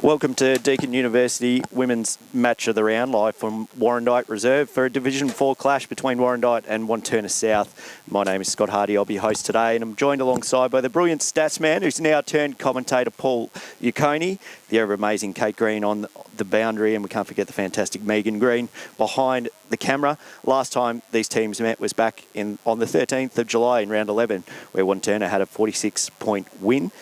Welcome to Deakin University Women's Match of the Round, live from Warrandyte Reserve for a Division 4 clash between Warrandyte and Wantirna South. My name is Scott Hardy. I'll be your host today, and I'm joined alongside by the brilliant stats man who's now turned commentator, Paul Uconi, the ever-amazing Kate Green on the boundary, and we can't forget the fantastic Megan Green behind the camera. Last time these teams met was back on the 13th of July in round 11, where Wantirna had a 46-point win.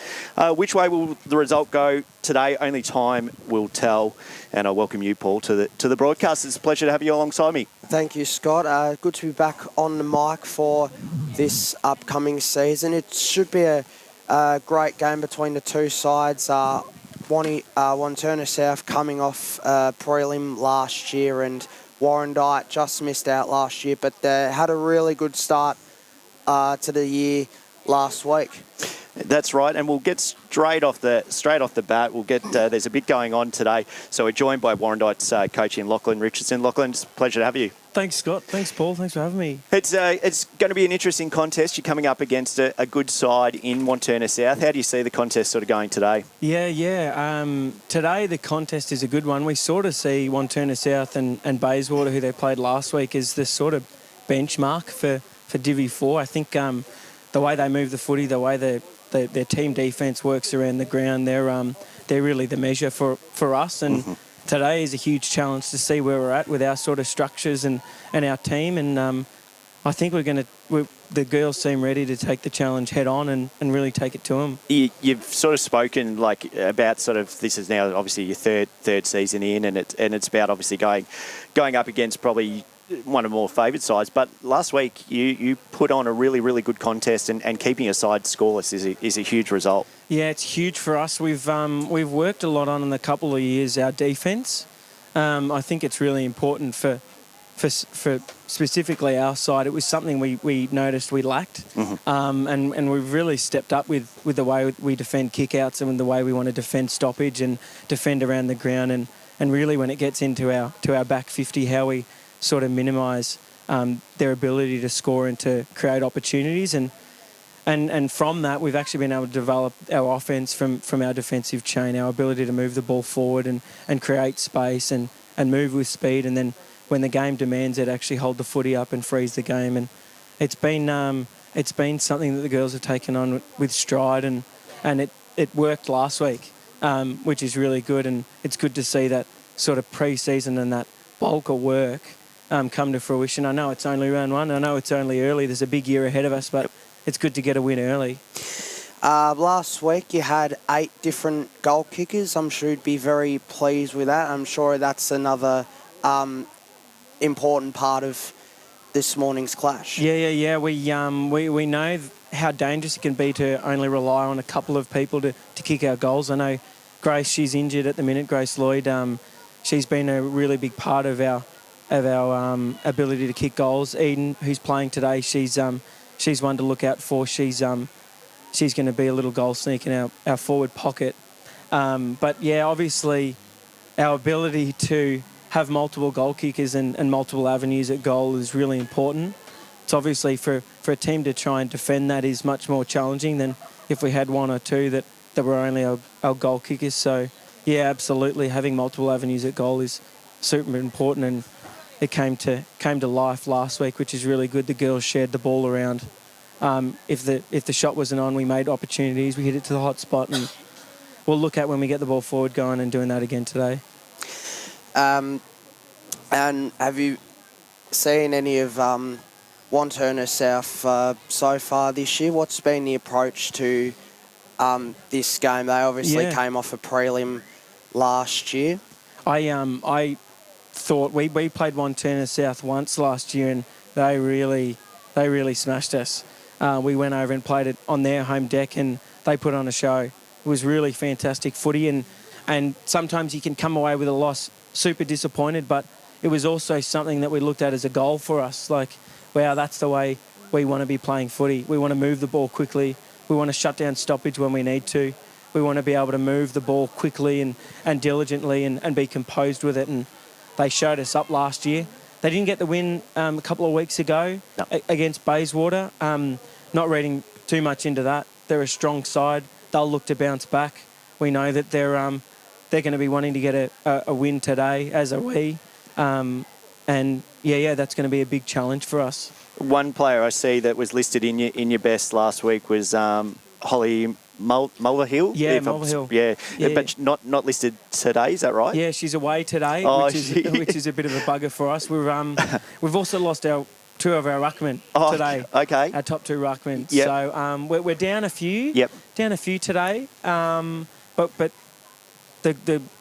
Which way will the result go today? Only time will tell. And I welcome you, Paul, to the broadcast. It's a pleasure to have you alongside me. Thank you, Scott. Good to be back on the mic for this upcoming season. It should be a great game between the two sides. Wantirna South coming off prelim last year, and Warrandyte just missed out last year, but they had a really good start to the year last week. That's right, and we'll get straight off the bat. We'll get there's a bit going on today, so we're joined by Warrandyte's coach in Lachlan Richardson. Lachlan, it's a pleasure to have you. Thanks, Scott. Thanks, Paul. Thanks for having me. It's going to be an interesting contest. You're coming up against a good side in Wantirna South. How do you see the contest sort of going today? Yeah. Today the contest is a good one. We sort of see Wantirna South and Bayswater, who they played last week, as the sort of benchmark for Divi 4. I think the way they move the footy, the way their team defence works around the ground, they're really the measure for us. And today is a huge challenge to see where we're at with our sort of structures and our team. And I think the girls seem ready to take the challenge head on and really take it to them. You've sort of spoken about this is now obviously your third season in, and it's about obviously going up against probably one of the more favoured sides. But last week you put on a really, really good contest, and keeping a side scoreless is a huge result. Yeah, it's huge for us. We've worked a lot on in a couple of years our defence. I think it's really important for specifically our side. It was something we noticed we lacked, and we've really stepped up with the way we defend kickouts and the way we want to defend stoppage and defend around the ground, and really when it gets into our back 50, how we sort of minimise their ability to score and to create opportunities. And from that, we've actually been able to develop our offence from our defensive chain, our ability to move the ball forward and create space and move with speed, and then when the game demands it, actually hold the footy up and freeze the game. And it's been something that the girls have taken on with stride, and it worked last week, which is really good. And it's good to see that sort of pre-season and that bulk of work come to fruition. I know it's only round one. I know it's only early. There's a big year ahead of us, but it's good to get a win early. Last week you had 8 different goal kickers. I'm sure you'd be very pleased with that. I'm sure that's another important part of this morning's clash. Yeah. We know how dangerous it can be to only rely on a couple of people to kick our goals. I know Grace, she's injured at the minute, Grace Lloyd. She's been a really big part of our ability to kick goals. Eden, who's playing today, she's one to look out for. She's going to be a little goal sneak in our forward pocket. But yeah, obviously our ability to have multiple goal kickers and multiple avenues at goal is really important. It's obviously for a team to try and defend that is much more challenging than if we had one or two that were only our goal kickers. So yeah, absolutely, having multiple avenues at goal is super important, and it came to life last week, which is really good. The girls shared the ball around. If the shot wasn't on, we made opportunities. We hit it to the hot spot, and we'll look at when we get the ball forward going and doing that again today. And have you seen any of Wantirna South so far this year? What's been the approach to this game? They obviously came off a prelim last year. I thought we played Wantirna South once last year, and they really smashed us. We went over and played it on their home deck, and they put on a show. It was really fantastic footy, and sometimes you can come away with a loss super disappointed, but it was also something that we looked at as a goal for us. Like, wow, that's the way we want to be playing footy. We want to move the ball quickly. We want to shut down stoppage when we need to. We want to be able to move the ball quickly and diligently and be composed with it. And they showed us up last year. They didn't get the win a couple of weeks ago against Bayswater. Not reading too much into that. They're a strong side. They'll look to bounce back. We know that they're they're going to be wanting to get a win today, as are we. And that's going to be a big challenge for us. One player I see that was listed in your best last week was Holly Mulverhill. Yeah, Mulverhill. Yeah, Yeah. but not listed today. Is that right? Yeah, she's away today, Oh, which is a bit of a bugger for us. We've also lost two of our ruckmen today. Okay. Our top two ruckmen. Yep. So we're down a few. Yep. Down a few today. But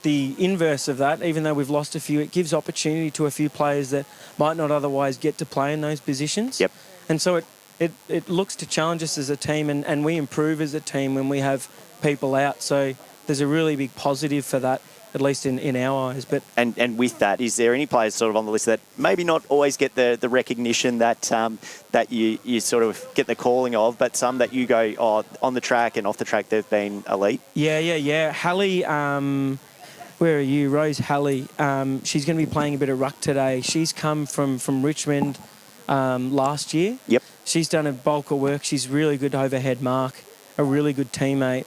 the inverse of that, even though we've lost a few, it gives opportunity to a few players that might not otherwise get to play in those positions. Yep. And so it looks to challenge us as a team, and we improve as a team when we have people out. So there's a really big positive for that, at least in our eyes. But and with that, is there any players sort of on the list that maybe not always get the recognition that that you sort of get the calling of, but some that you go, on the track and off the track they've been elite? Yeah. Hallie, where are you? Rose Hallie. She's going to be playing a bit of ruck today. She's come from Richmond last year. Yep. She's done a bulk of work. She's really good overhead mark, a really good teammate.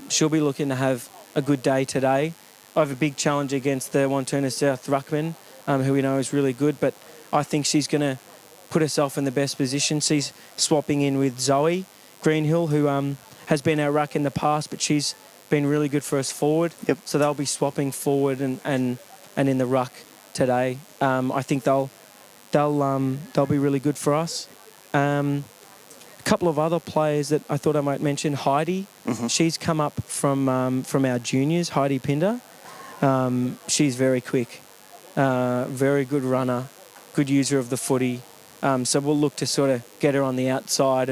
She'll be looking to have a good day today. I have a big challenge against the Wantirna South ruckman, who we know is really good, but I think she's going to put herself in the best position. She's swapping in with Zoe Greenhill, who has been our ruck in the past, but she's been really good for us forward. Yep. So they'll be swapping forward and in the ruck today. I think they'll be really good for us. A couple of other players that I thought I might mention. Heidi, she's come up from our juniors. Heidi Pinder, she's very quick, very good runner, good user of the footy. So we'll look to sort of get her on the outside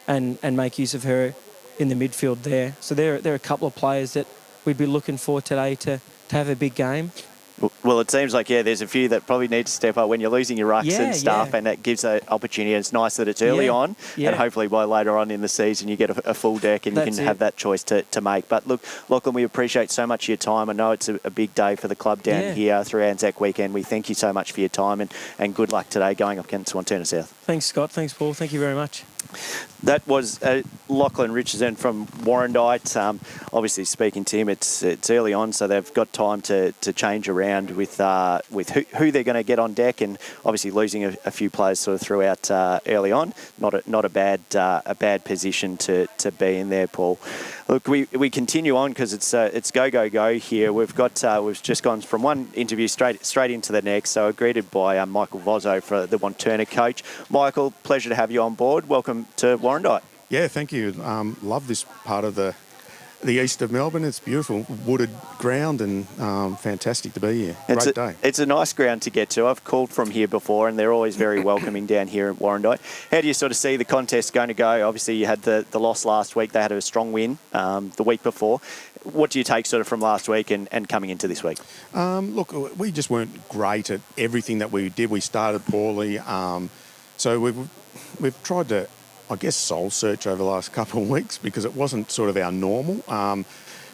and make use of her in the midfield there. So there are a couple of players that we'd be looking for today to have a big game. Well, it seems like, there's a few that probably need to step up when you're losing your rucks and stuff, and that gives an opportunity. It's nice that it's early on, and hopefully by later on in the season you get a full deck and you can have that choice to make. But look, Lachlan, we appreciate so much of your time. I know it's a big day for the club down here through Anzac weekend. We thank you so much for your time, and good luck today going up against Wantirna South. Thanks, Scott. Thanks, Paul. Thank you very much. That was Lachlan Richardson from Warrandyte. Obviously, speaking to him, it's early on, so they've got time to change around with who they're going to get on deck, and obviously losing a few players sort of throughout early on. Not a bad position to be in there, Paul. Look, we continue on because it's go here. We've just gone from one interview straight into the next. So greeted by Michael Vozzo, for the Wantirna coach. Michael, pleasure to have you on board. Welcome to Warrandyte. Yeah, thank you. Love this part of the east of Melbourne. It's beautiful, wooded ground, and fantastic to be here. Great day. It's a nice ground to get to. I've called from here before, and they're always very welcoming down here at Warrandyte. How do you sort of see the contest going to go? Obviously, you had the loss last week. They had a strong win the week before. What do you take sort of from last week and coming into this week? Look, we just weren't great at everything that we did. We started poorly. So we've tried to, I guess, soul search over the last couple of weeks because it wasn't sort of our normal.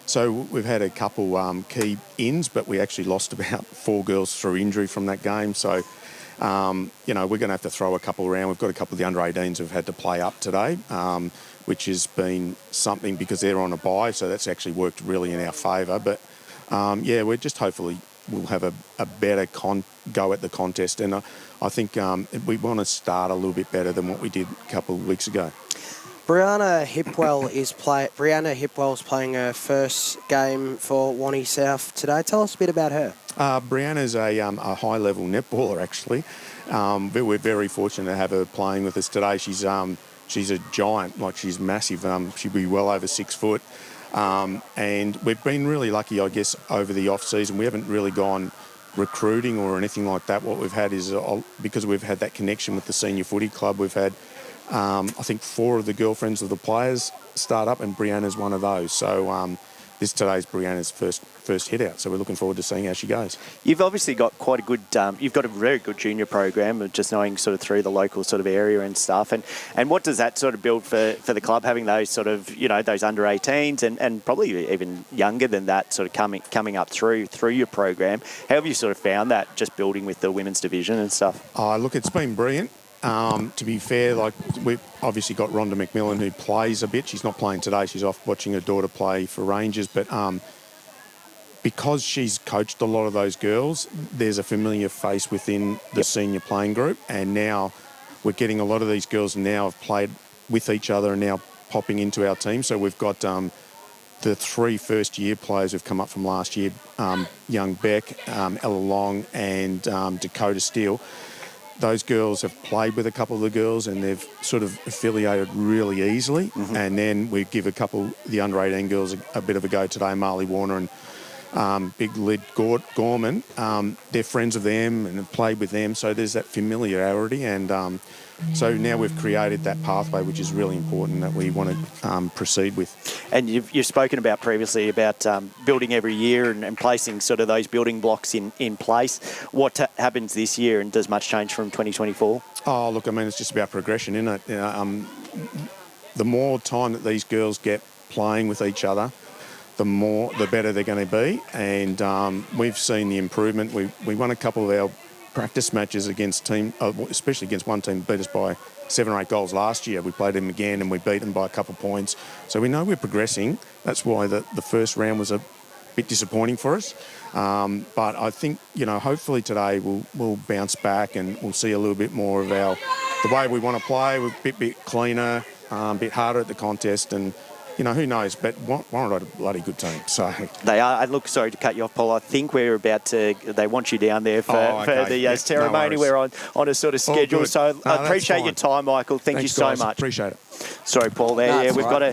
So we've had a couple key ins, but we actually lost about 4 girls through injury from that game. So, we're going to have to throw a couple around. We've got a couple of the under-18s who've had to play up today, which has been something because they're on a bye, so that's actually worked really in our favour. But, we're just hopefully we'll have a better go at the contest. And I think we want to start a little bit better than what we did a couple of weeks ago. Brianna Hipwell's playing her first game for Wantirna South today. Tell us a bit about her. Brianna's a high-level netballer, actually. We're very fortunate to have her playing with us today. She's a giant, like she's massive. She'll be well over 6 foot. And we've been really lucky, I guess, over the off-season. We haven't really gone recruiting or anything like that. What we've had is, because we've had that connection with the senior footy club, we've had, I think, 4 of the girlfriends of the players start up, and Brianna's one of those. So today's Brianna's first hit out, so we're looking forward to seeing how she goes. You've obviously got quite a good, you've got a very good junior program of just knowing sort of through the local sort of area and stuff. And what does that sort of build for the club, having those sort of, those under 18s and probably even younger than that sort of coming up through your program? How have you sort of found that, just building with the women's division and stuff? Look, it's been brilliant. To be fair, we've obviously got Rhonda McMillan, who plays a bit. She's not playing today. She's off watching her daughter play for Rangers. But because she's coached a lot of those girls, there's a familiar face within the senior playing group, and now we're getting a lot of these girls now have played with each other and now popping into our team. So we've got the 3 first-year players who've come up from last year, young Beck, Ella Long and Dakota Steele. Those girls have played with a couple of the girls and they've sort of affiliated really easily. Mm-hmm. And then we give a couple, the under-18 girls, a bit of a go today, Marley Warner and Big Lid Gorman. They're friends of them and have played with them, so there's that familiarity. And so now we've created that pathway, which is really important that we want to proceed with. And you've spoken about previously about building every year and placing sort of those building blocks in place. What happens this year, and does much change from 2024? Oh, look, I mean, it's just about progression, isn't it? The more time that these girls get playing with each other, the better they're going to be. And we've seen the improvement. We won a couple of our practice matches against team, especially against one team, beat us by 7 or 8 goals last year. We played them again and we beat them by a couple of points. So we know we're progressing. That's why the first round was a bit disappointing for us. But I think, hopefully today we'll bounce back and we'll see a little bit more of the way we want to play. We're a bit cleaner, a bit harder at the contest, and who knows, but Warrandyte a bloody good team. So they are. And look, sorry to cut you off, Paul. I think we're about to. They want you down there for the ceremony. No, we're on a sort of schedule. So I appreciate your time, Michael. Thanks, you so guys. much. Appreciate it. Sorry, Paul. There, we've got a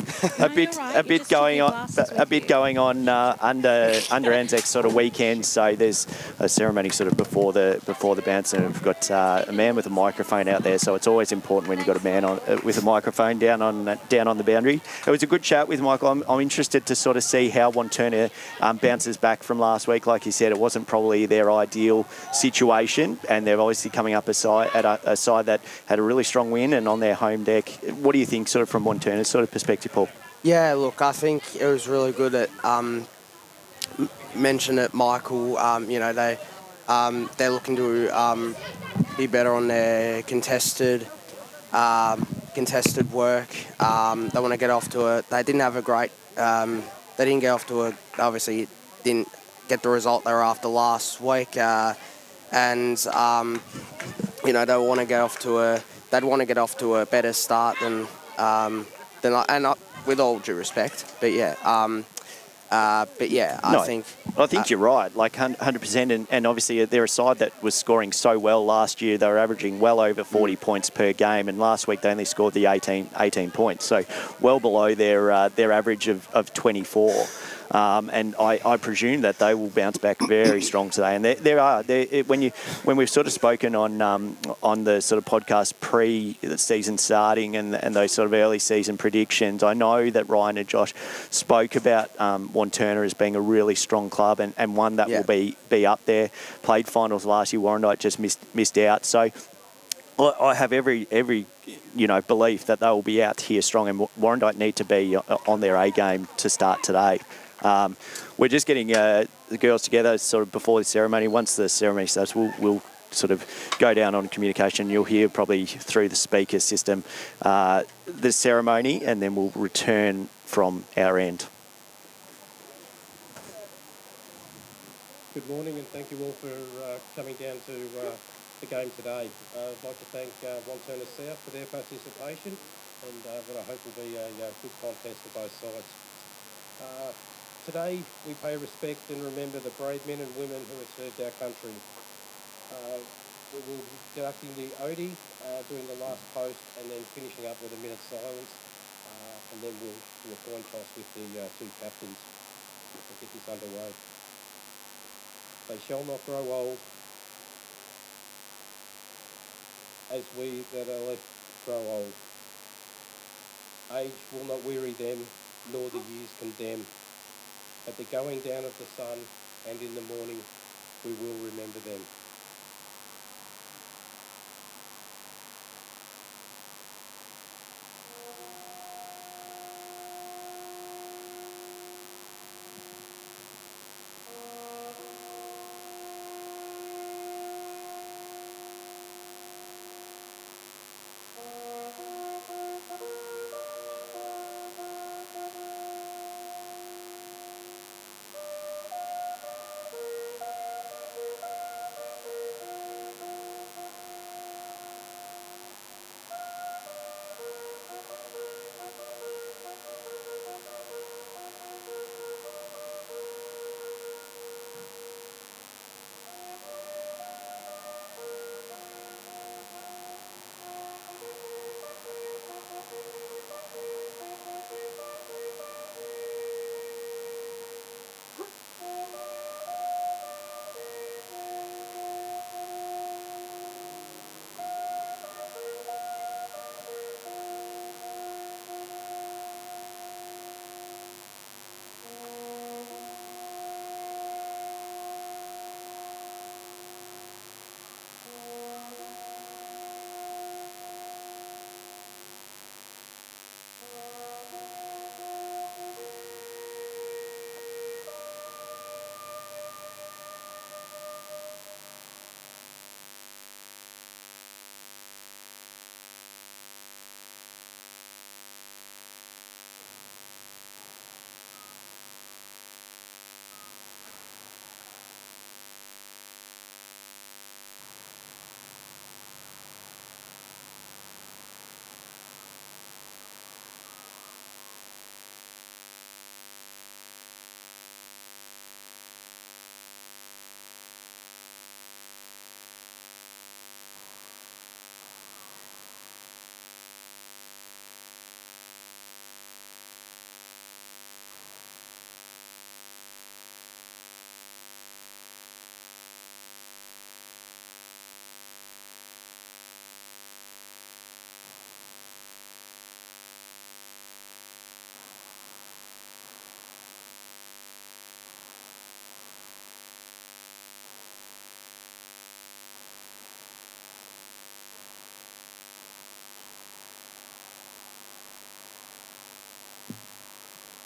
bit going on under Anzac sort of weekend. So there's a ceremony sort of before the bounce, and we've got a man with a microphone out there. So it's always important when you've got a man with a microphone down on the boundary. It was a good chat with Michael. I'm interested to sort of see how Wantirna bounces back from last week. Like you said, it wasn't probably their ideal situation, and they're obviously coming up a side that had a really strong win and on their home deck. What do you think, sort of from Wantirna's sort of perspective, Paul? Yeah, look, I think it was really good at mentioned it, Michael. They're looking to be better on their contested work. They want to get off to they didn't have a great. They didn't get off to obviously didn't get the result they were after last week, they want to get off to they'd want to get off to a better start than with all due respect, I think you're right, like 100%, and obviously they're a side that was scoring so well last year. They were averaging well over 40 points per game, and last week they only scored the 18 points, so well below their average of 24. And I presume that they will bounce back very strong today. And when we've sort of spoken on the sort of podcast pre the season starting and those sort of early season predictions, I know that Ryan and Josh spoke about Wantirna as being a really strong club and one that will be up there. Played finals last year. Warrandyte just missed out. So I have every belief that they will be out here strong, and Warrandyte need to be on their A game to start today. We're just getting the girls together sort of before the ceremony. Once the ceremony starts, we'll sort of go down on communication. You'll hear probably through the speaker system the ceremony, and then we'll return from our end. Good morning, and thank you all for coming down to the game today. I'd like to thank Wantirna South for their participation, and what I hope will be a good contest for both sides. Today we pay respect and remember the brave men and women who have served our country. We will be conducting the Odi, doing the last post, and then finishing up with a minute's silence, and then we'll do a coin toss with the two captains to get this underway. They shall not grow old, as we that are left grow old. Age will not weary them, nor the years condemn. At the going down of the sun and in the morning, we will remember them.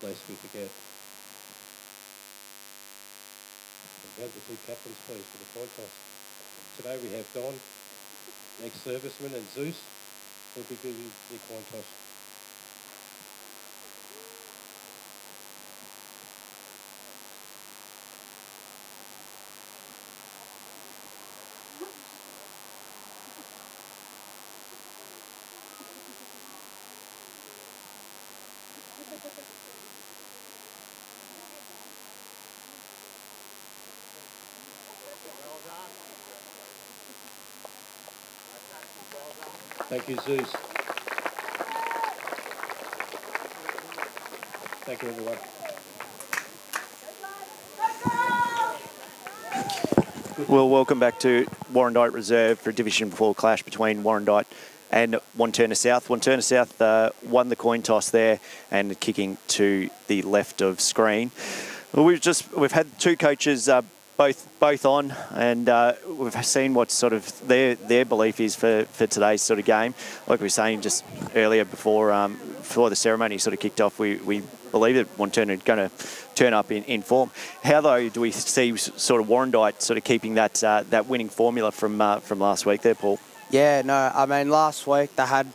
lest we forget. We have the two captains, please, for the coin toss. Today we have Don, ex-serviceman, and Zeus, who'll be doing the coin toss. Thank you, Zeus. Thank you, everyone. Well, welcome back to Warrandyte Reserve for Division 4 clash between Warrandyte and Wantirna South. Wantirna South won the coin toss there and kicking to the left of screen. Well, we've had two coaches both on, and we've seen what sort of their belief is for today's sort of game. Like we were saying just earlier before the ceremony sort of kicked off, we believe that Wantirna are going to turn up in form. How though do we see sort of Warrandyte sort of keeping that winning formula from last week there, Paul? Yeah, no, I mean last week they had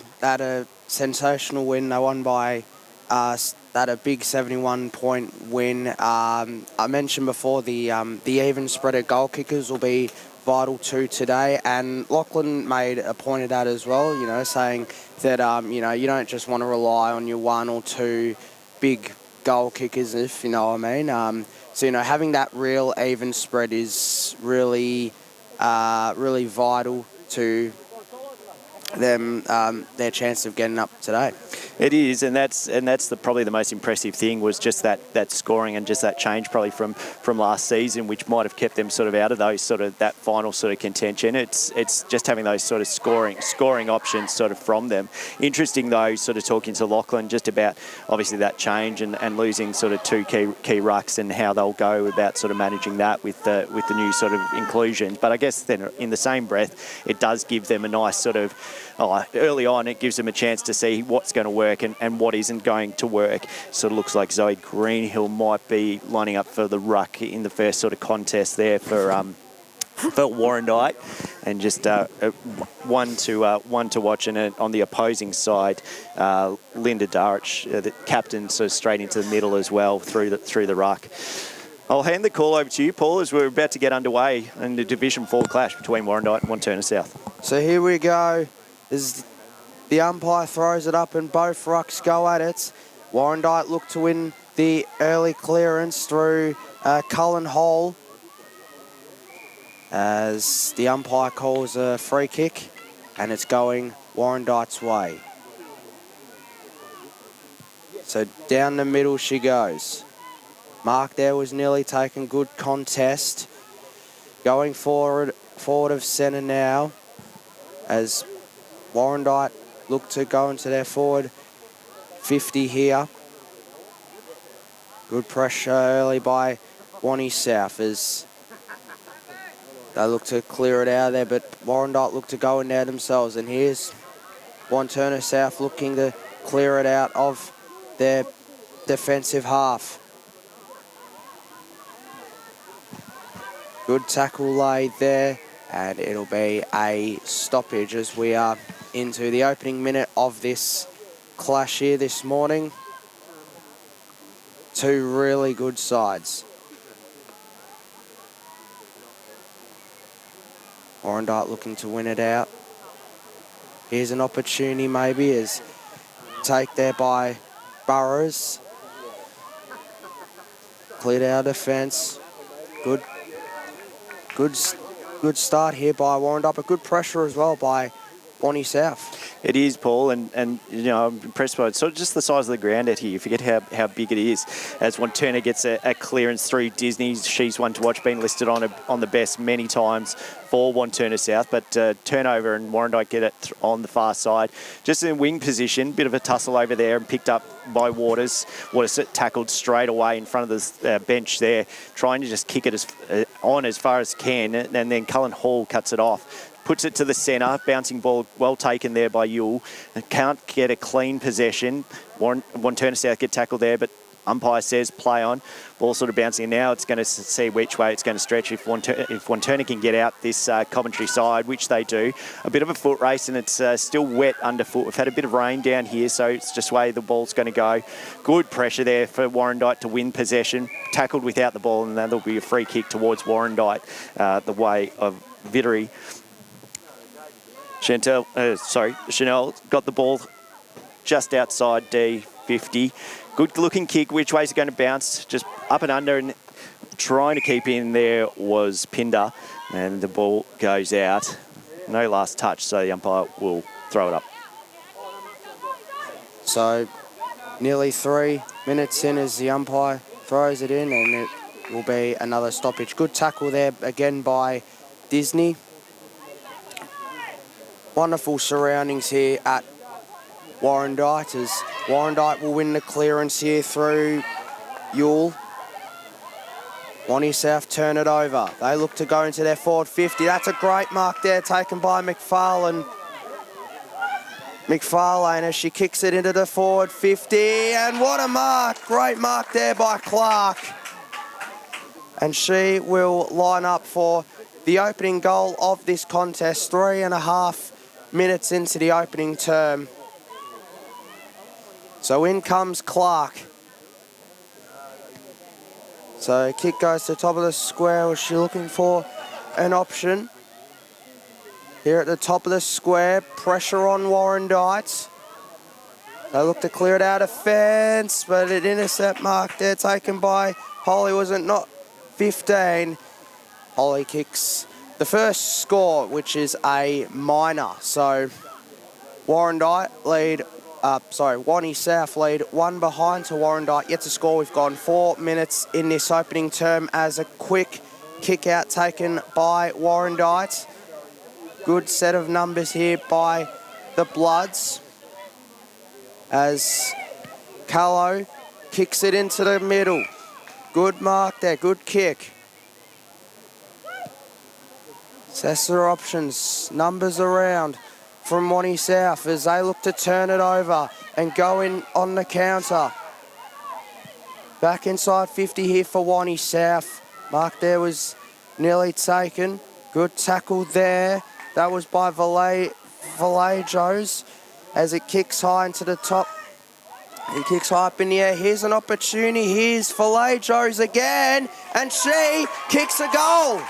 a sensational win. They won by that a big 71-point win. I mentioned before the even spread of goal kickers will be vital too today, and Lachlan made a point of that as well. You know, saying that you know, you don't just want to rely on your one or two big goal kickers, if you know what I mean. So you know, having that real even spread is really really vital to them, their chance of getting up today. It is, and that's probably the most impressive thing was just that scoring and just that change probably from last season, which might have kept them sort of out of those sort of that final sort of contention. It's just having those sort of scoring options sort of from them. Interesting though, sort of talking to Lachlan just about obviously that change and losing sort of two key rucks and how they'll go about sort of managing that with the new sort of inclusions. But I guess then in the same breath, it does give them a nice sort of early on, it gives them a chance to see what's going to work and what isn't going to work. Sort of looks like Zoe Greenhill might be lining up for the ruck in the first sort of contest there for Warrandyte, and just one to watch. And on the opposing side, Linda Darich, the captain, sort of straight into the middle as well through the ruck. I'll hand the call over to you, Paul, as we're about to get underway in the Division 4 clash between Warrandyte and Wantirna South. So here we go. As the umpire throws it up and both rucks go at it. Warrandyte look to win the early clearance through Cullen Hole as the umpire calls a free kick, and it's going Warrandyte's way. So down the middle she goes. Mark there was nearly taken. Good contest. Going forward of centre now as Warrandyte look to go into their forward 50 here. Good pressure early by Wantirna South as they look to clear it out of there, but Warrandyte look to go in there themselves. And here's Wantirna South looking to clear it out of their defensive half. Good tackle laid there, and it'll be a stoppage as we are into the opening minute of this clash here this morning. Two really good sides. Warrandyte looking to win it out. Here's an opportunity maybe as take there by Burrows. Cleared our defence. Good start here by Warrandyte, but good pressure as well by Wantirna South. It is, Paul, and you know, I'm impressed by it. Sort of just the size of the ground out here. You forget how big it is. As Wantirna gets a clearance through Disney, she's one to watch, been listed on the best many times for Wantirna South, but turnover and Warrandyte get it on the far side. Just in wing position, bit of a tussle over there and picked up by Waters. Waters tackled straight away in front of the bench there, trying to just kick it on as far as can, and then Cullen Hall cuts it off. Puts it to the centre, bouncing ball well taken there by Yule. Can't get a clean possession. Wantirna South get tackled there, but Umpire says play on. Ball sort of bouncing now. It's going to see which way it's going to stretch if Wantirna can get out this Coventry side, which they do. A bit of a foot race, and it's still wet underfoot. We've had a bit of rain down here, so it's just way the ball's going to go. Good pressure there for Warrandyte to win possession. Tackled without the ball, and that'll be a free kick towards Warrandyte, the way of Vittery. Chanel got the ball just outside D50. Good looking kick. Which way's it going to bounce? Just up and under, and trying to keep in there was Pinder, and the ball goes out. No last touch, so the umpire will throw it up. So nearly 3 minutes in as the umpire throws it in, and it will be another stoppage. Good tackle there again by Disney. Wonderful surroundings here at Warrandyte, as Warrandyte will win the clearance here through Yule. Wantirna South turn it over. They look to go into their forward 50. That's a great mark there taken by McFarlane. McFarlane as she kicks it into the forward 50. And what a mark. Great mark there by Clark. And she will line up for the opening goal of this contest. 3.5 minutes into the opening term. So in comes Clark. So kick goes to the top of the square. Was she looking for an option? Here at the top of the square, pressure on Warrandyte. They look to clear it out of fence, but an intercept mark there taken by Holly. Was it not 15? Holly kicks the first score, which is a minor. So Wantirna South lead 1 behind to Warrandyte. Yet to score. We've gone 4 minutes in this opening term as a quick kick out taken by Warrandyte. Good set of numbers here by the Bloods as Carlo kicks it into the middle. Good mark there, good kick. Sessa options, numbers around from Wantirna South as they look to turn it over and go in on the counter. Back inside 50 here for Wantirna South. Mark there was nearly taken. Good tackle there. That was by Vallejo's as it kicks high into the top. He kicks high up in the air. Here's an opportunity. Here's Vallejo's again, and she kicks a goal.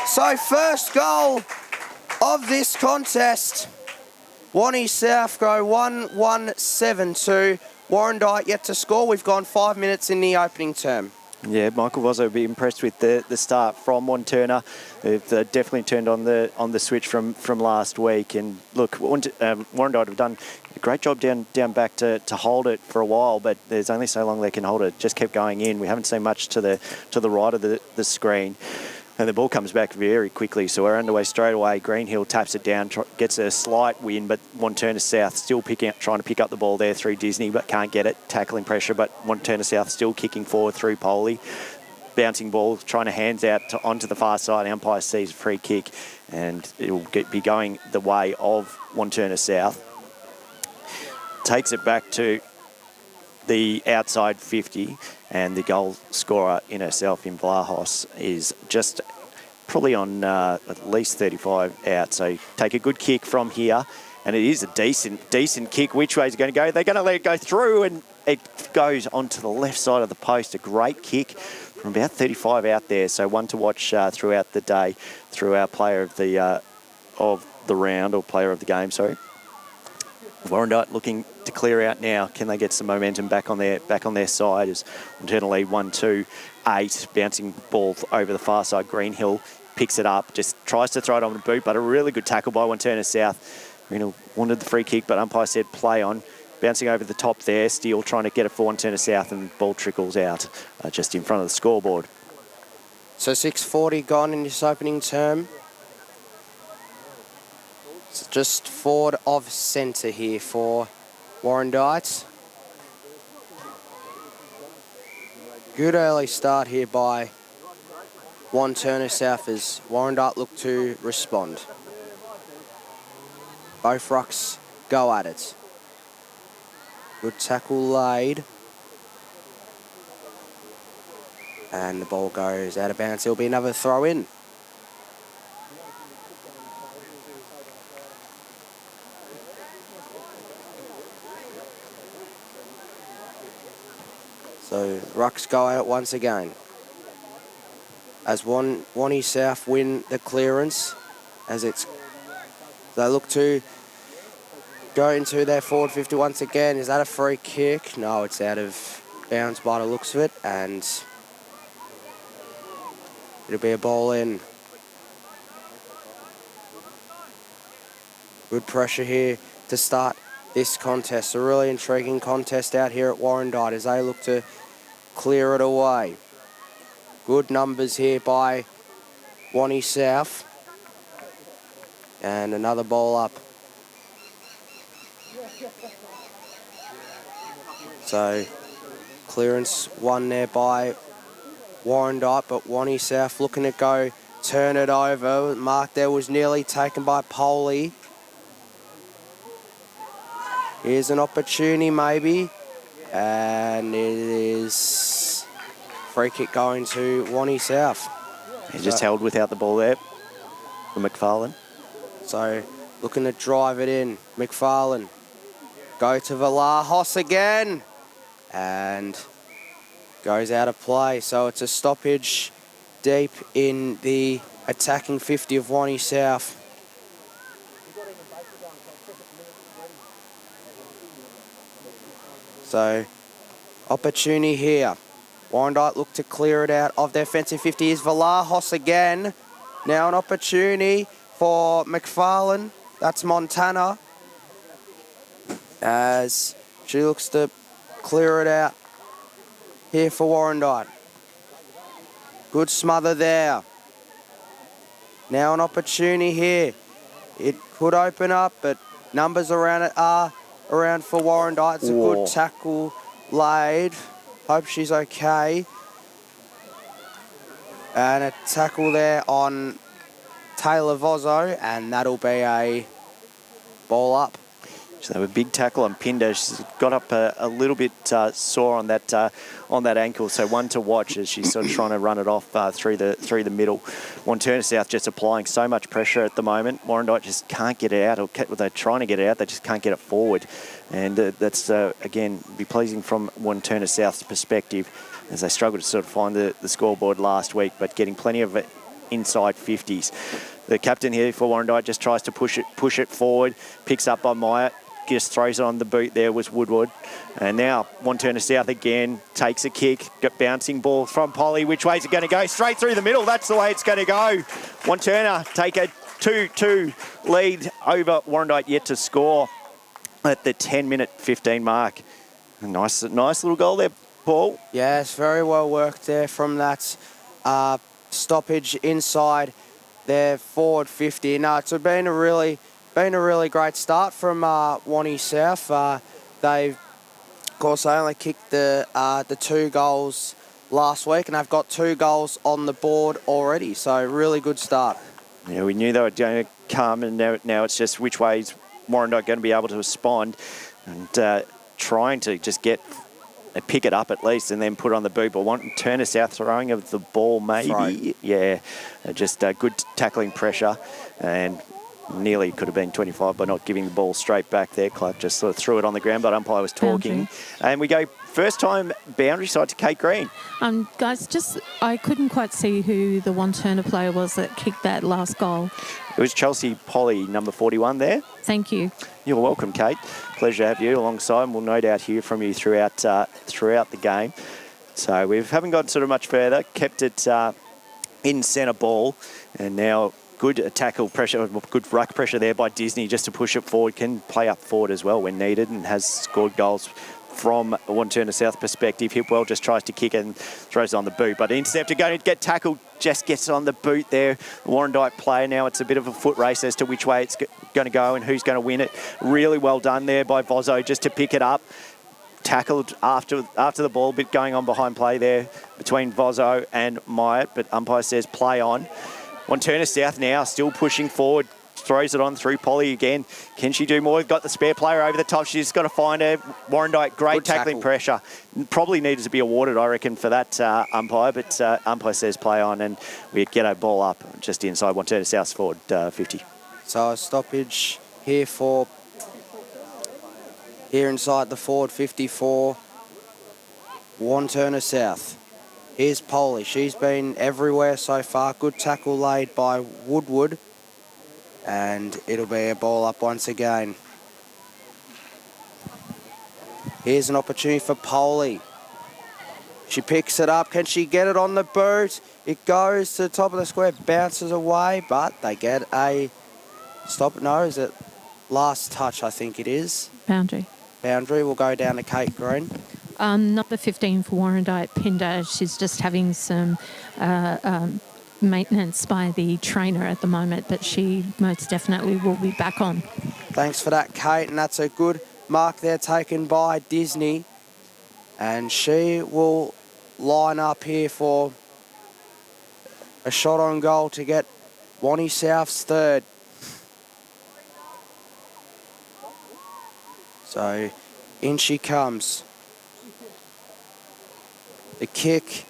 So first goal of this contest. Wantirna South go 1-1-7-2. Warrandyte yet to score. We've gone 5 minutes in the opening term. Yeah, Michael was be impressed with the start from Wantirna. They've definitely turned on the switch from last week. And look, Warrandyte have done a great job down back to hold it for a while, but there's only so long they can hold it. Just kept going in. We haven't seen much to the right of the screen. And the ball comes back very quickly, so we're underway straight away. Greenhill taps it down, gets a slight win, but Wantirna South still trying to pick up the ball there through Disney, but can't get it. Tackling pressure, but Wantirna South still kicking forward through Poley. Bouncing ball, trying to hands out onto the far side. Umpire sees a free kick, and it will be going the way of Wantirna South. Takes it back to the outside 50, and the goal scorer in herself in Vlahos is just probably on at least 35 out. So take a good kick from here, and it is a decent kick. Which way is it going to go? They're going to let it go through, and it goes onto the left side of the post. A great kick from about 35 out there. So one to watch throughout the day, through our player of the round, or player of the game, sorry. Warrandyte looking to clear out now. Can they get some momentum back on their side as Wantirna lead 1-2-8. Bouncing ball over the far side. Greenhill picks it up, just tries to throw it on the boot, but a really good tackle by Wantirna South. Greenhill wanted the free kick, but umpire said play on. Bouncing over the top there. Steele trying to get it for Wantirna South, and the ball trickles out just in front of the scoreboard. So 6:40 gone in this opening term. It's just forward of centre here for Warrandyte. Good early start here by Wantirna South as Warrandyte look to respond. Both rucks go at it. Good tackle laid. And the ball goes out of bounds. It'll be another throw in. So rucks go out once again. As Wantirna South win the clearance, as they look to go into their forward 50 once again. Is that a free kick? No, it's out of bounds by the looks of it, and it'll be a ball in. Good pressure here to start this contest. A really intriguing contest out here at Warrandyte as they look to clear it away. Good numbers here by Wantirna South. And another ball up. So clearance won there by Warrandyte, but Wantirna South looking to go turn it over. Mark there was nearly taken by Poley. Here's an opportunity maybe, and it is free kick going to Wantirna South. He just held without the ball there for McFarlane. So looking to drive it in. McFarlane go to Valahos again, and goes out of play. So it's a stoppage deep in the attacking 50 of Wantirna South. So opportunity here. Warrandyte look to clear it out of their offensive 50. Is Valahos again. Now an opportunity for McFarlane. That's Montana. As she looks to clear it out here for Warrandyte. Good smother there. Now an opportunity here. It could open up, but numbers around it are around for Warrandyte. It's a good tackle laid. Hope she's okay. And a tackle there on Taylor Vozzo, and that'll be a ball up. So a big tackle on Pinder. She's got up a little bit sore on that ankle, so one to watch as she's sort of trying to run it off through the middle. Wantirna South just applying so much pressure at the moment. Warrandyte just can't get it out, or they're trying to get it out, they just can't get it forward. And that's, again, be pleasing from Wantirna South's perspective as they struggled to sort of find the scoreboard last week, but getting plenty of inside 50s. The captain here for Warrandyte just tries to push it forward, picks up by Myatt, just throws it on the boot there was Woodward. And now Wantirna South again takes a kick, got bouncing ball from Polly. Which way is it going to go? Straight through the middle. That's the way it's going to go. Wantirna take a 2-2 lead over Warrandyte, yet to score at the 10-minute 15 mark. A nice little goal there, Paul. Yes, very well worked there from that stoppage inside their forward 50. No, it's been a really great start from Wantirna South. They've, of course, they only kicked the 2 goals last week, and they've got 2 goals on the board already. So really good start. Yeah, we knew they were going to come, and now it's just which way is Warrandyte going to be able to respond, and trying to just pick it up at least and then put it on the boot. But Wantirna South throwing of the ball maybe. Throw. Yeah, just good tackling pressure, and nearly could have been 25 by not giving the ball straight back there. Clark just sort of threw it on the ground, but umpire was talking. Boundary. And we go first time boundary side to Kate Green. Guys, I couldn't quite see who the Wantirna player was that kicked that last goal. It was Chelsea Polly, number 41 there. Thank you. You're welcome, Kate. Pleasure to have you alongside, and we'll no doubt hear from you throughout the game. So we haven't gone sort of much further, kept it in centre ball, and now good tackle pressure, good ruck pressure there by Disney just to push it forward. Can play up forward as well when needed, and has scored goals from a Wantirna South perspective. Hipwell just tries to kick it and throws it on the boot, but interceptor going to get tackled, just gets on the boot there. The Warrandyte player now, it's a bit of a foot race as to which way it's going to go and who's going to win it. Really well done there by Vozzo just to pick it up. Tackled after the ball, bit going on behind play there between Vozzo and Myatt, but umpire says play on. Wantirna South now still pushing forward, throws it on through Polly again. Can she do more? Got the spare player over the top. She's got to find her. Warrandyte, great Good tackling tackle. pressure. Probably needed to be awarded, I reckon, for that umpire, but umpire says play on, and we get a ball up just inside Wantirna South forward 50. So a stoppage here inside the forward 54, Wantirna South. Here's Polly. She's been everywhere so far. Good tackle laid by Woodward. And it'll be a ball up once again. Here's an opportunity for Polly. She picks it up. Can she get it on the boot? It goes to the top of the square, bounces away, but they get a stop. No, is it last touch, I think it is. Boundary. Boundary will go down to Kate Green. Number 15 for Warrandyte, Pinder. She's just having some maintenance by the trainer at the moment, but she most definitely will be back on. Thanks for that, Kate, and that's a good mark there taken by Disney. And she will line up here for a shot on goal to get Wanty South's third. So in she comes. The kick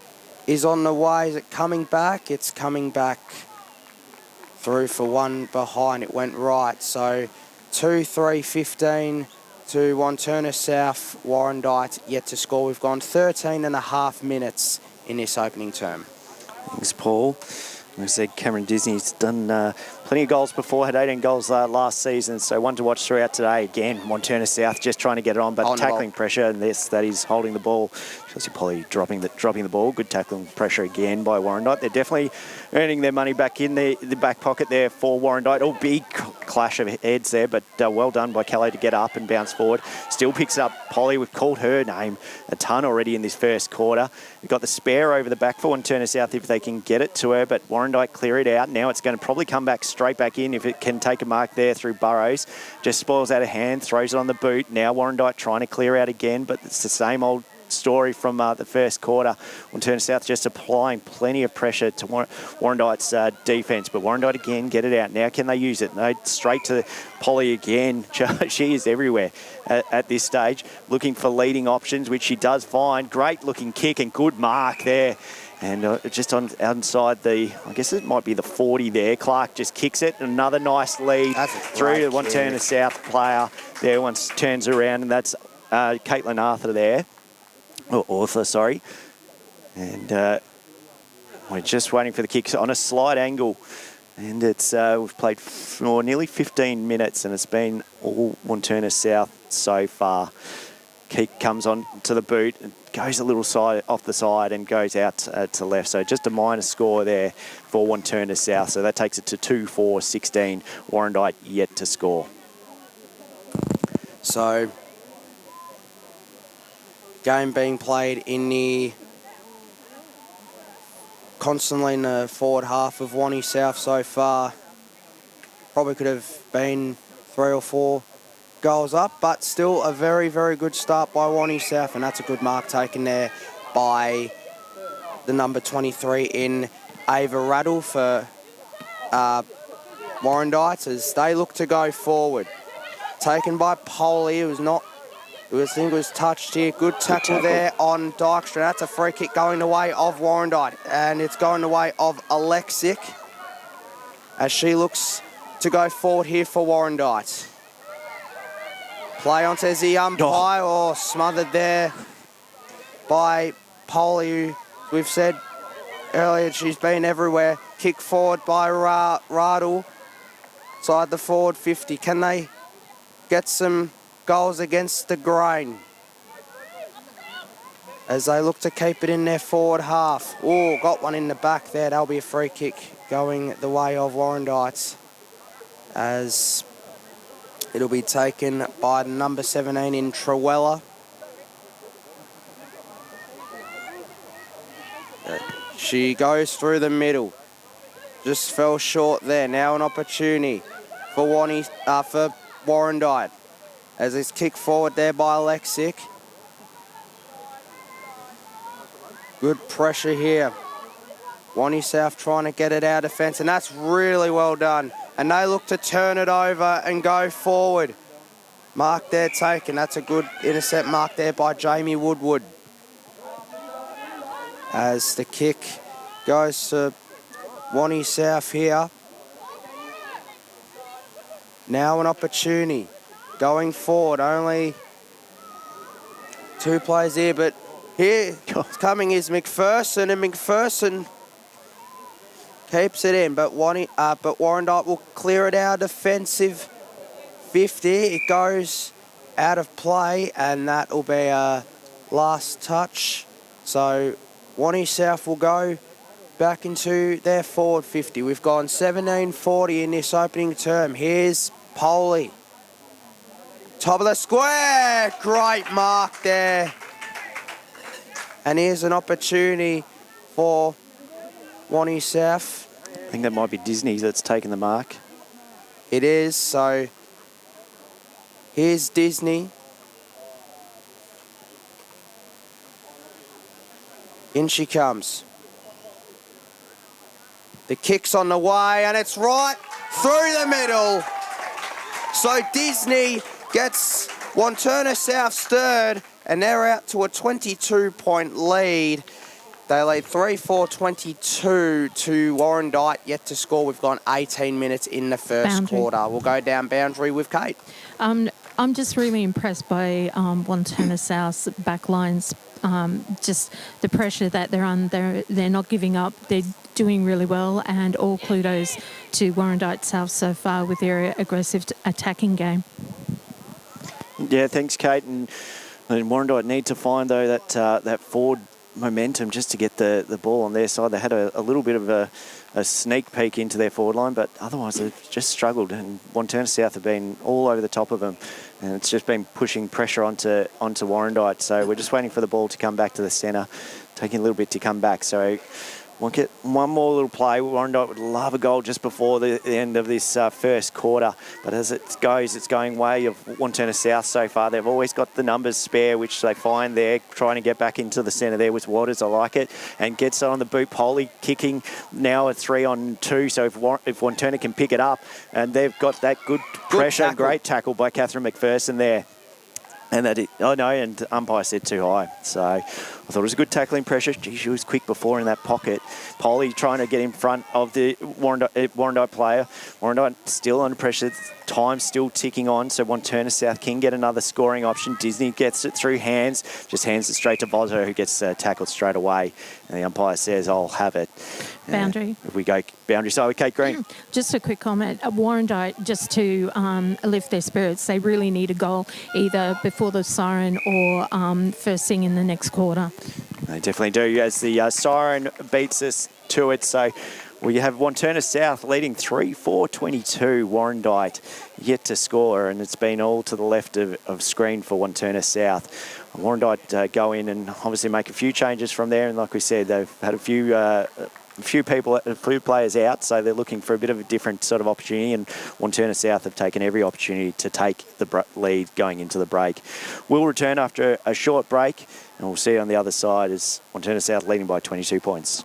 is on the way. Is it coming back? It's coming back through for one behind. It went right. So 2-3-15 to Wantirna South. Warrandyte yet to score. We've gone 13 and a half minutes in this opening term. Thanks, Paul. Like I said, Cameron Disney's done plenty of goals before, had 18 goals last season, so one to watch throughout today. Again, Wantirna South just trying to get it on, but tackling pressure, and that is holding the ball. Chelsea Polly dropping the ball. Good tackling pressure again by Warrandyte. They're definitely earning their money back in the back pocket there for Warrandyte. Oh, big clash of heads there, but well done by Calais to get up and bounce forward. Still picks up Polly. We've called her name a ton already in this first quarter. We've got the spare over the back for Wantirna South if they can get it to her, but Warrandyte clear it out. Now it's going to probably come back straight back in if it can take a mark there through Burrows. Just spoils out of hand, throws it on the boot. Now Warrandyte trying to clear out again, but it's the same old story from the first quarter. Wantirna South just applying plenty of pressure to Warrandyte's defence, but Warrandyte again get it out. Now can they use it? No, straight to Polly again. She is everywhere at this stage, looking for leading options, which she does find. Great looking kick and good mark there. And just on outside I guess it might be the 40 there. Clark just kicks it. Another nice lead through to Wantirna South player there once turns around, and that's Caitlin Arthur there. Or Arthur, sorry. And we're just waiting for the kick on a slight angle. And it's we've played for nearly 15 minutes, and it's been all Wantirna South so far. Kick comes on to the boot, and goes a little side off the side and goes out to left. So just a minor score there for Wantirna South. So that takes it to 2-4-16. Warrandyte yet to score. So game being played constantly in the forward half of Wanty South so far. Probably could have been 3 or 4 goals up, but still a very, very good start by Wanty South, and that's a good mark taken there by the number 23 in Ava Rattle for Warrandyte as they look to go forward. Taken by Polly, I think it was touched here. Good tackle there on Dykstra. That's a free kick going the way of Warrandyte, and it's going the way of Alexic as she looks to go forward here for Warrandyte. Play on, says the umpire, smothered there by Polly, who we've said earlier she's been everywhere. Kick forward by Radl, side the forward 50. Can they get some goals against the grain as they look to keep it in their forward half? Oh, got one in the back there. That'll be a free kick going the way of Warrandyte as it'll be taken by the number 17 in Trewella. She goes through the middle. Just fell short there. Now an opportunity for Warrandyte as it's kicked forward there by Alexic. Good pressure here. Wanty South trying to get it out of fence, and that's really well done and they look to turn it over and go forward. Mark there taken. That's a good intercept mark there by Jamie Woodward. As the kick goes to Wantirna South here. Now an opportunity going forward. Only 2 players here, but here coming is McPherson, and McPherson keeps it in, but Warrandyte will clear it out. Defensive 50. It goes out of play, and that will be a last touch. So Wantirna South will go back into their forward 50. We've gone 17:40 in this opening term. Here's Poley. Top of the square. Great mark there. And here's an opportunity for Wantirna South. I think that might be Disney that's taken the mark. It is, so here's Disney. In she comes. The kick's on the way, and it's right through the middle. So Disney gets Wantirna South's third, and they're out to a 22-point lead. They lead 3-4-22 to Warrandyte, yet to score. We've gone 18 minutes in the first quarter. We'll go down boundary with Kate. I'm just really impressed by Wantirna South's backlines. Just the pressure that they're under. They're not giving up. They're doing really well, and all kudos to Warrandyte South so far with their aggressive attacking game. Yeah, thanks, Kate. And Warrandyte need to find, though, that forward momentum just to get the ball on their side. They had a little bit of a sneak peek into their forward line, but otherwise they've just struggled, and Wantirna South have been all over the top of them, and it's just been pushing pressure onto Warrandyte. So we're just waiting for the ball to come back to the centre, taking a little bit to come back. So we'll get one more little play. Warrandyte would love a goal just before the end of this first quarter. But as it goes, it's going way of Wantirna South so far. They've always got the numbers spare, which they find there, trying to get back into the centre there with Waters. I like it. And gets on the boot. Poley kicking now a 3-on-2. So if Wantirna can pick it up, and they've got that good pressure. Tackle. Great tackle by Catherine McPherson there. And and umpire said too high. So I thought it was a good tackling pressure. Gee, she was quick before in that pocket. Polly trying to get in front of the Warrandyte player. Warrandyte still under pressure. Time still ticking on, so Wantirna South can get another scoring option. Disney gets it through hands, just hands it straight to Vozo, who gets tackled straight away. And the umpire says, I'll have it. Boundary. If we go boundary side with Kate Green. Just a quick comment. Warrandyte, just to lift their spirits, they really need a goal either before the siren or first thing in the next quarter. They definitely do, as the siren beats us to it. So we have Wantirna South leading 3-4-22. Warrandyte yet to score, and it's been all to the left of screen for Wantirna South. Warrandyte go in and obviously make a few changes from there, and like we said, they've had a few players out, so they're looking for a bit of a different sort of opportunity, and Wantirna South have taken every opportunity to take the lead going into the break. We'll return after a short break, and we'll see you on the other side as Wantirna South leading by 22 points.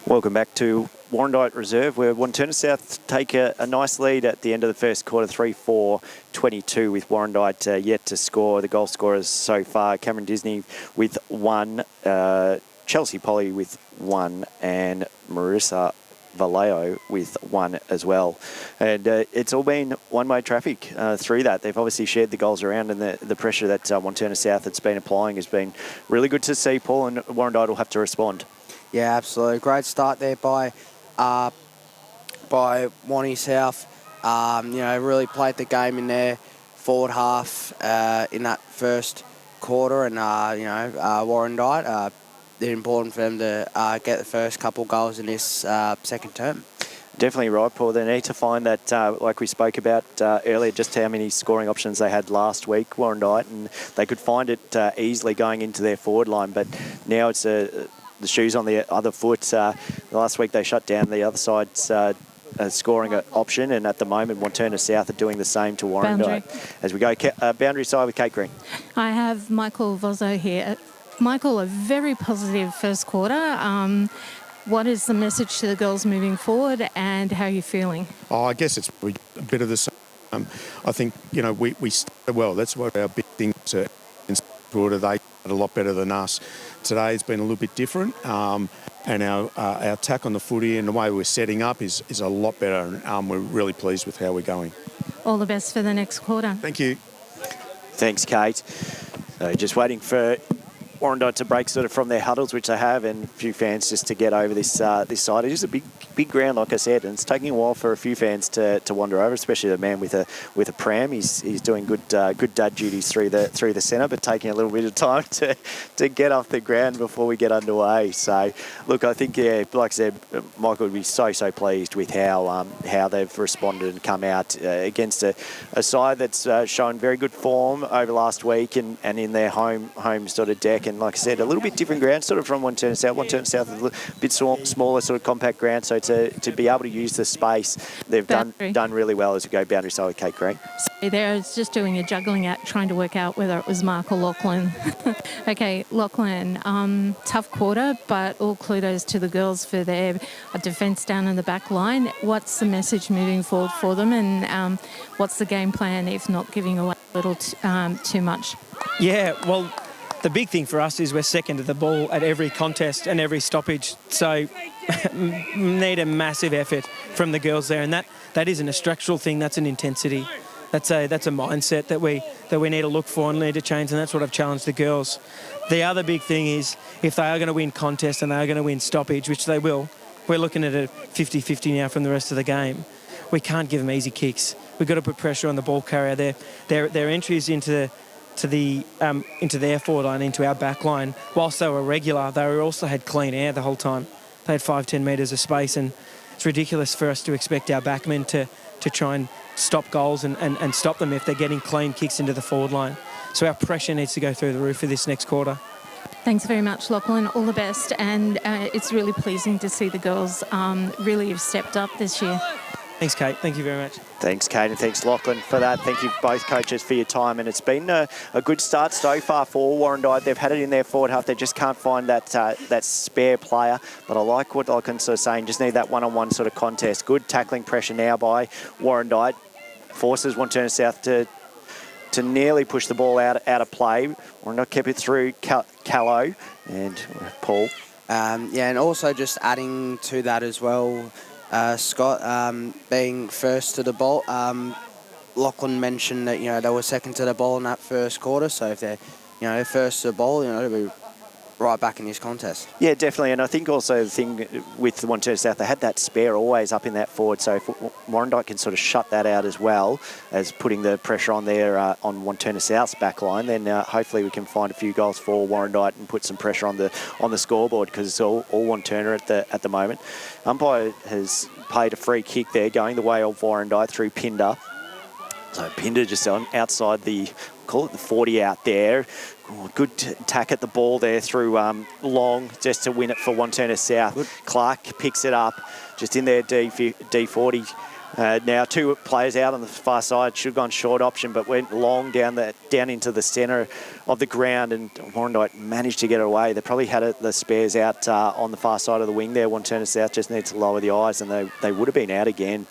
Welcome back to Warrandyte Reserve, where Wantirna South take a nice lead at the end of the first quarter, 3-4-22, with Warrandyte yet to score. The goal scorers so far, Cameron Disney with 1, Chelsea Polly with 1, and Marissa Vallejo with 1 as well. And it's all been one-way traffic through that. They've obviously shared the goals around, and the pressure that Wantirna South has been applying has been really good to see, Paul, and Warrandyte will have to respond. Yeah, absolutely. Great start there by Wantirna South. Really played the game in their forward half in that first quarter, and Warrandyte, it's important for them to get the first couple goals in this second term. Definitely right, Paul. They need to find that, like we spoke about earlier, just how many scoring options they had last week, Warrandyte, and they could find it easily going into their forward line. But now it's the shoes on the other foot. Last week they shut down the other side's scoring option, and at the moment Wantirna South are doing the same to Warrandyte. As we go boundary side with Kate Green. I have Michael Vozzo here. Michael, a very positive first quarter. What is the message to the girls moving forward, and how are you feeling? Oh, I guess it's a bit of the same. I think, we started well. That's what our big thing is in quarter. They did a lot better than us. Today it's been a little bit different, and our attack on the footy and the way we're setting up is a lot better, and we're really pleased with how we're going. All the best for the next quarter. Thank you. Thanks, Kate. So just waiting for Warrandyte to break sort of from their huddles, which they have, and a few fans just to get over this side. It is a big ground, like I said, and it's taking a while for a few fans to wander over, especially the man with a pram. He's doing good dad duties through the centre, but taking a little bit of time to get off the ground before we get underway. So, look, I think, like I said, Michael would be so pleased with how they've responded and come out against a side that's shown very good form over last week and in their home sort of deck. And like I said, a little bit different ground sort of from Wantirna South. Wantirna South is a bit smaller, sort of compact ground. So to be able to use the space, they've done really well as we go boundary side with Kate Green. So there, I was just doing a juggling act, trying to work out whether it was Mark or Lachlan. Okay, Lachlan, tough quarter, but all kudos to the girls for their defence down in the back line. What's the message moving forward for them, and what's the game plan if not giving away a little too much? Yeah, well, the big thing for us is we're second to the ball at every contest and every stoppage. So need a massive effort from the girls there, and that isn't a structural thing. That's an intensity. That's a mindset that we need to look for and need to change, and that's what I've challenged the girls. The other big thing is if they are going to win contests and they are going to win stoppage, which they will, we're looking at a 50-50 now from the rest of the game. We can't give them easy kicks. We've got to put pressure on the ball carrier. Their entries into their forward line, into our back line, whilst they were regular, they also had clean air the whole time. They had 5-10 metres of space, and it's ridiculous for us to expect our backmen to try and stop goals and stop them if they're getting clean kicks into the forward line. So our pressure needs to go through the roof for this next quarter. Thanks very much, Lachlan. All the best, and it's really pleasing to see the girls really have stepped up this year. Thanks, Kate. Thank you very much. Thanks, Kate, and thanks, Lachlan, for that. Thank you both coaches for your time, and it's been a good start so far for Warrandyte. They've had it in their forward half. They just can't find that spare player, but I like what Lachlan's sort of saying. Just need that one-on-one sort of contest. Good tackling pressure now by Warrandyte. Forces Wantirna South to nearly push the ball out of play. Warrandyte kept it through Callow and Paul. And also just adding to that as well, Scott, being first to the ball, Lachlan mentioned that they were second to the ball in that first quarter. So if they're first to the ball, they'll be right back in this contest. Yeah, definitely. And I think also the thing with Wantirna South, they had that spare always up in that forward. So if Warrandyte can sort of shut that out as well as putting the pressure on there on Wantirna South's back line, then hopefully we can find a few goals for Warrandyte and put some pressure on the scoreboard, because it's all Wantirna at the moment. Umpire has played a free kick there going the way of Warrandyte through Pinder. So Pinder just on outside call it the 40 out there. Good tack at the ball there through Long just to win it for Wantirna South. Good. Clark picks it up just in their D40 Now 2 players out on the far side. Should have gone short option, but went long down into the centre of the ground, and Warrandyte managed to get it away. They probably had the spares out on the far side of the wing there. Wantirna South just needs to lower the eyes, and they would have been out again.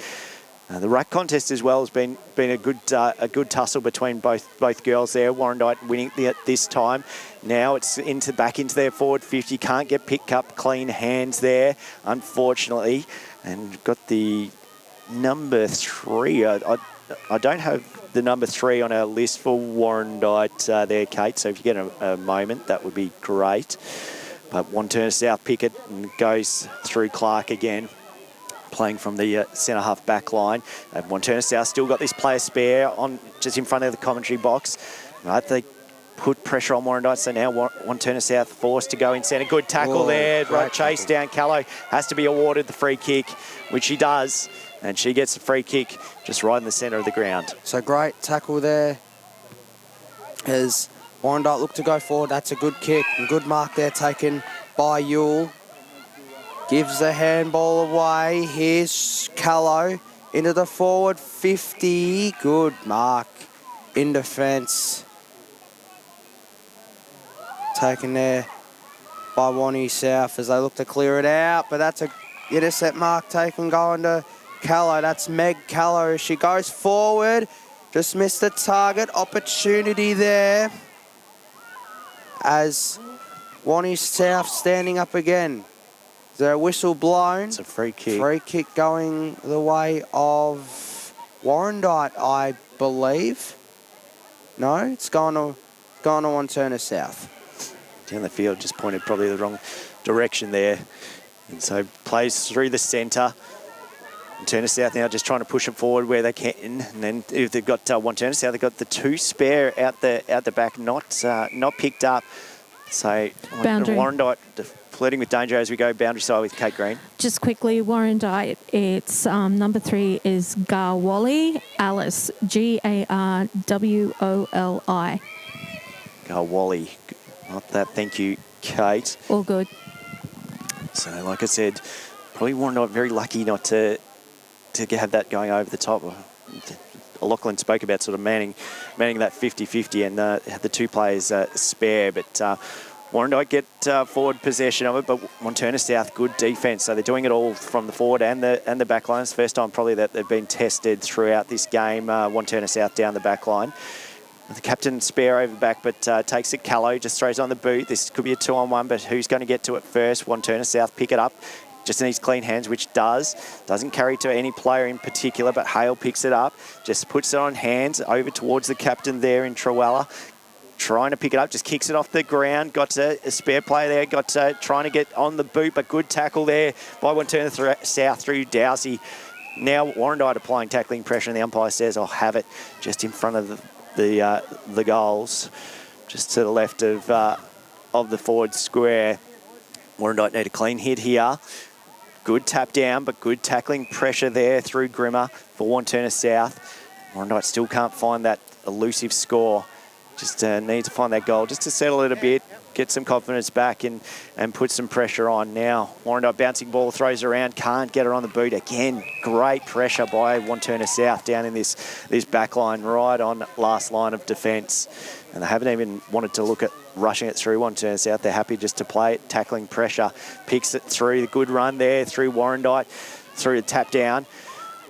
The ruck contest as well has been a good tussle between both girls there. Warrandyte winning this time. Now it's back into their forward 50. Can't get picked up clean hands there, unfortunately, and got the number 3. I don't have the number 3 on our list for Warrandyte there, Kate. So if you get a moment, that would be great. But Wantirna South pick it and goes through Clark again, playing from the centre half back line. Wantirna South still got this player spare on just in front of the commentary box. Right, they put pressure on Warrandyte, so now Wantirna South forced to go in centre. Good tackle there. Right, chase down. Callow has to be awarded the free kick, which she does. And she gets the free kick just right in the centre of the ground. So great tackle there as Warrandyte look to go forward. That's a good kick and good mark there taken by Yule. Gives the handball away. Here's Callow into the forward 50. Good mark in defence. Taken there by Wantirna South as they look to clear it out. But that's a intercept mark taken going to Callow. That's Meg Callow. She goes forward. Just missed the target. Opportunity there as Wantirna South standing up again. Is there a whistle blown? It's a free kick. Free kick going the way of Warrandyte, I believe. No, it's gone to Wantirna South. Down the field, just pointed probably the wrong direction there. And so plays through the centre. Wantirna South now just trying to push it forward where they can. And then if they've got Wantirna South, they've got the 2 spare out the back, not picked up. So Warrandyte flirting with danger as we go boundary side with Kate Green. Just quickly, Warrandyte, it's number 3 is Garwoli Alice, Garwoli. Garwoli. Not that. Thank you, Kate. All good. So, like I said, probably Warrandyte very lucky not to have that going over the top. Lachlan spoke about sort of manning that 50-50 and had the 2 players spare, but Warrandyte get forward possession of it, but Wantirna South good defence, so they're doing it all from the forward and the back line. It's the first time probably that they've been tested throughout this game. Wantirna South down the back line. The captain spare over back, but takes it. Callow just throws on the boot. This could be a 2-on-1, but who's going to get to it first? Wantirna South pick it up. Just needs clean hands, which doesn't carry to any player in particular, but Hale picks it up, just puts it on hands over towards the captain there in Trewella, trying to pick it up, just kicks it off the ground. Got a spare player there, trying to get on the boot, but good tackle there by Wantirna South through Dowsey. Now Warrandyte applying tackling pressure, and the umpire says, "I'll have it," just in front of the goals, just to the left of the forward square. Warrandyte need a clean hit here. Good tap down, but good tackling pressure there through Grimmer for Wantirna South. Warrandyte still can't find that elusive score. Just need to find that goal just to settle it a bit, get some confidence back and put some pressure on. Now, Warrandyte bouncing ball, throws around, can't get her on the boot. Again, great pressure by Wantirna South down in this back line, right on last line of defence. And they haven't even wanted to look at rushing it through Wantirna South. They're happy just to play it, tackling pressure. Picks it through, the good run there through Warrandyte, through the tap down.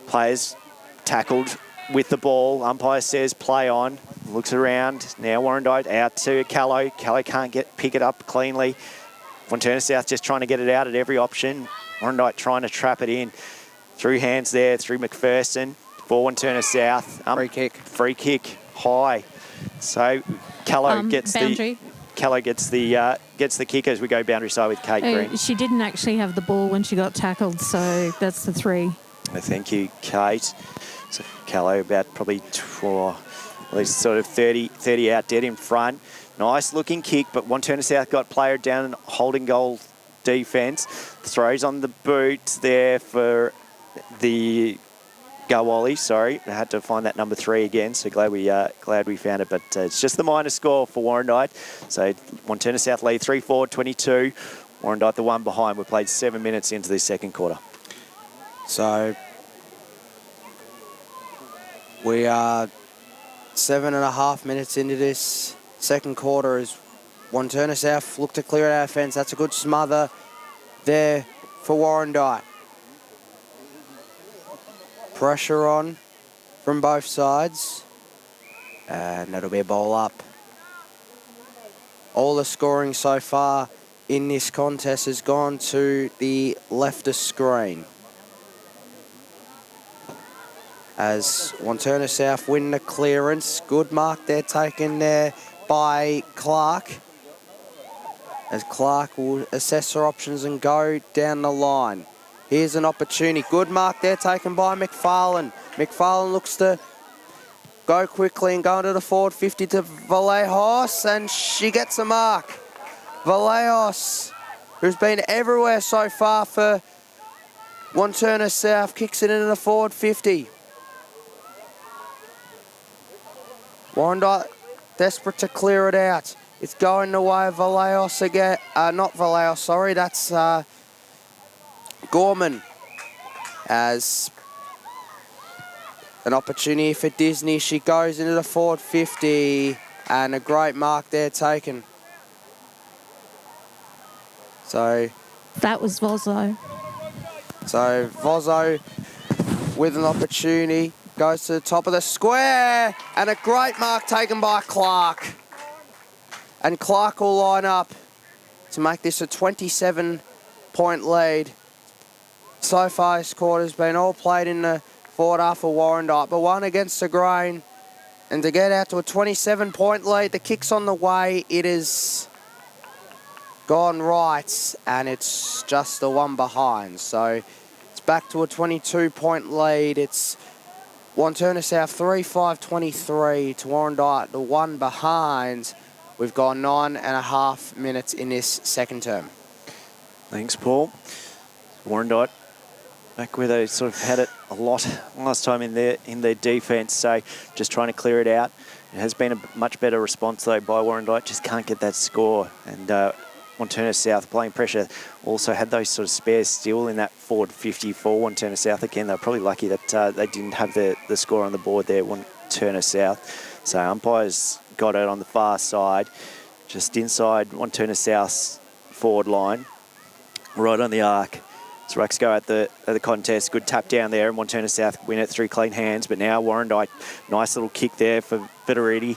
Players tackled with the ball. Umpire says play on. Looks around. Now Warrandyte out to Callow. Callow can't pick it up cleanly. Wantirna South just trying to get it out at every option. Warrandyte trying to trap it in. Through hands there, through McPherson for Wantirna South. Free kick. Free kick, high. So Callow gets boundary. Callow gets the kick as we go boundary side with Kate Green. She didn't actually have the ball when she got tackled, so that's the 3. Thank you, Kate. So Callow about probably at least sort of 30 out dead in front. Nice looking kick, but Wantirna South got player down and holding goal defence. Throws on the boot there for the Garwoli, sorry. I had to find that number 3 again, so glad we found it. But it's just the minor score for Warrandyte. So Wantirna South lead 3-4, 22. Warrandyte the one behind. We played 7 minutes into the second quarter. So We are 7.5 minutes into this second quarter as Wantirna South look to clear our fence. That's a good smother there for Warrandyte. Pressure on from both sides. And that'll be a bowl up. All the scoring so far in this contest has gone to the leftist screen. As Wantirna South win the clearance. Good mark there taken there by Clark. As Clark will assess her options and go down the line. Here's an opportunity. Good mark there taken by McFarlane. McFarlane looks to go quickly and go into the forward 50 to Vallejos, and she gets a mark. Vallejos, who's been everywhere so far for Wantirna South, kicks it into the forward 50. Warrandyte desperate to clear it out. It's going the way of Vallejos again. Not Vallejos, sorry. That's Gorman. As an opportunity for Disney. She goes into the forward 50. And a great mark there taken. So That was Vozo. So Vozo with an opportunity. Goes to the top of the square. And a great mark taken by Clark. And Clark will line up to make this a 27-point lead. So far this quarter's been all played in the forward half for Warrandyte, but one against the grain. And to get out to a 27-point lead, the kick's on the way. It is gone right, and it's just the one behind. So it's back to a 22-point lead. It's Wantirna South 3-5-23 to Warrandyte, the one behind. We've gone 9.5 minutes in this second term. Thanks, Paul. Warrandyte back where they sort of had it a lot last time in their defence, so just trying to clear it out. It has been a much better response though by Warrandyte, just can't get that score. And Wantirna South playing pressure also had those sort of spares still in that forward 50 for Wantirna South. Again, they're probably lucky that they didn't have the score on the board there, Wantirna South. So umpires got it on the far side, just inside Wantirna South's forward line, right on the arc. So Rucks go at the contest. Good tap down there, and Wantirna South win it through clean hands. But now Warrandyte, nice little kick there for Vittoriti.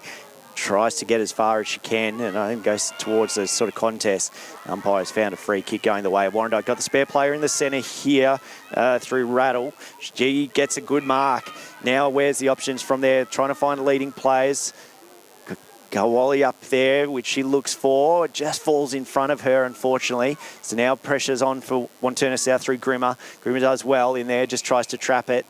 Tries to get as far as she can, and I think goes towards the sort of contest. Umpires found a free kick going the way of Warrandyte. Got the spare player in the centre here through Rattle. She gets a good mark. Now where's the options from there? Trying to find leading players. Gawali up there, which she looks for. It just falls in front of her, unfortunately. So now pressure's on for Wantirna South through Grimmer. Grimmer does well in there, just tries to trap it,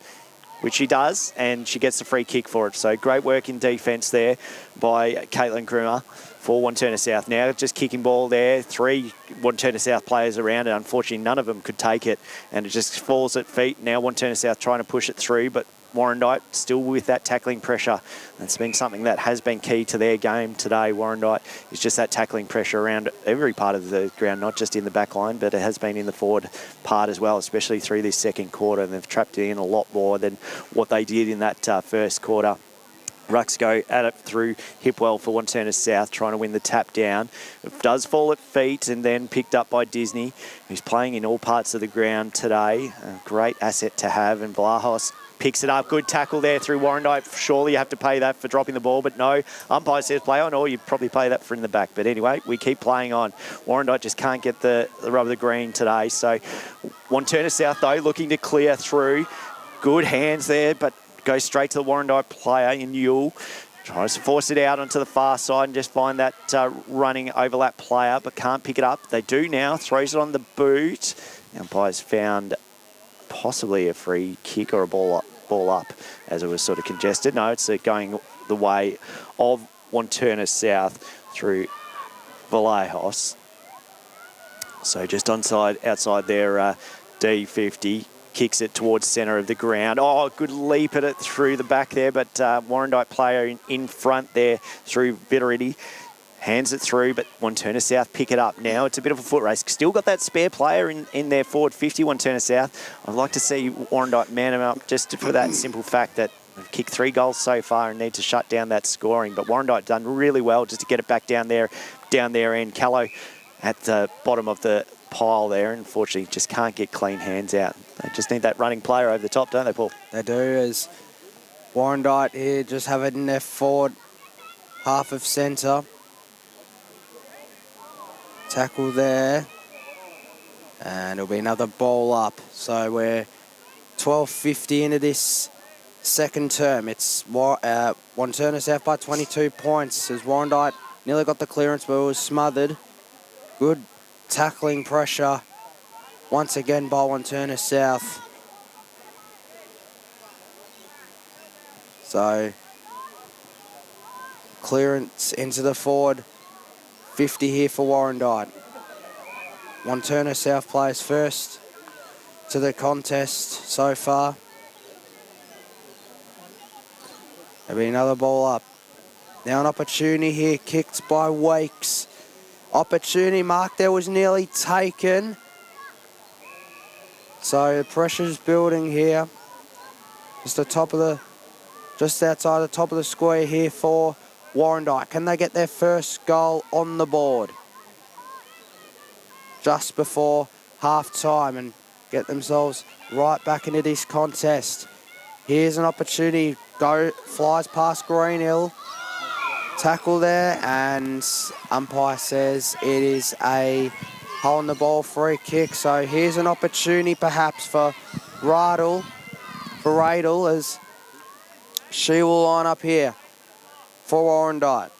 which she does, and she gets the free kick for it. So great work in defence there by Caitlin Grimmer for Wantirna South. Now just kicking ball there. 3 Wantirna South players around it. Unfortunately, none of them could take it, and it just falls at feet. Now Wantirna South trying to push it through, but Warrandyte still with that tackling pressure. That's been something that has been key to their game today. Warrandyte is just that tackling pressure around every part of the ground, not just in the back line, but it has been in the forward part as well, especially through this second quarter. And they've trapped it in a lot more than what they did in that first quarter. Rucks go at it through Hipwell for Wantirna South, trying to win the tap down. It does fall at feet and then picked up by Disney, who's playing in all parts of the ground today. A great asset to have. And Vlahos picks it up. Good tackle there through Warrandyte. Surely you have to pay that for dropping the ball, but no. Umpire says play on, or you probably pay that for in the back. But anyway, we keep playing on. Warrandyte just can't get the rub of the green today. So Wantirna South, though, looking to clear through. Good hands there, but goes straight to the Warrandyte player in Yule. Tries to force it out onto the far side and just find that running overlap player, but can't pick it up. They do now. Throws it on the boot. The umpire's found possibly a free kick or a ball up as it was sort of congested. No, it's going the way of Wantirna South through Vallejos. So just outside their D50. Kicks it towards centre of the ground. Oh, good leap at it through the back there, but Warrandyte player in front there through Vittoriti. Hands it through, but Wantirna South pick it up now. It's a bit of a foot race. Still got that spare player in their forward 50, Wantirna South. I'd like to see Warrandyte man him up just for that simple fact that They've kicked 3 goals so far and need to shut down that scoring. But Warrandyte done really well just to get it back down there end. Callow at the bottom of the pile there. Unfortunately, just can't get clean hands out. They just need that running player over the top, don't they, Paul? They do, as Warrandyte here just have it in their forward half of centre. Tackle there. And it'll be another ball up. So we're 12:50 into this second term. It's Wantirna South by 22 points as Warrandyte nearly got the clearance but it was smothered. Good tackling pressure once again by Wantirna South. So clearance into the forward 50 here for Warrandyte. Wantirna South plays first to the contest so far. There'll be another ball up. Now an opportunity here, kicked by Wakes. Opportunity mark there was nearly taken. So the pressure's building here. Just outside the top of the square here for Warrandyte. Can they get their first goal on the board just before half time and get themselves right back into this contest? Here's an opportunity. Flies past Greenhill. Tackle there, and umpire says it is a hole in the ball free kick. So here's an opportunity perhaps for Radel, as she will line up here for Warrandyte.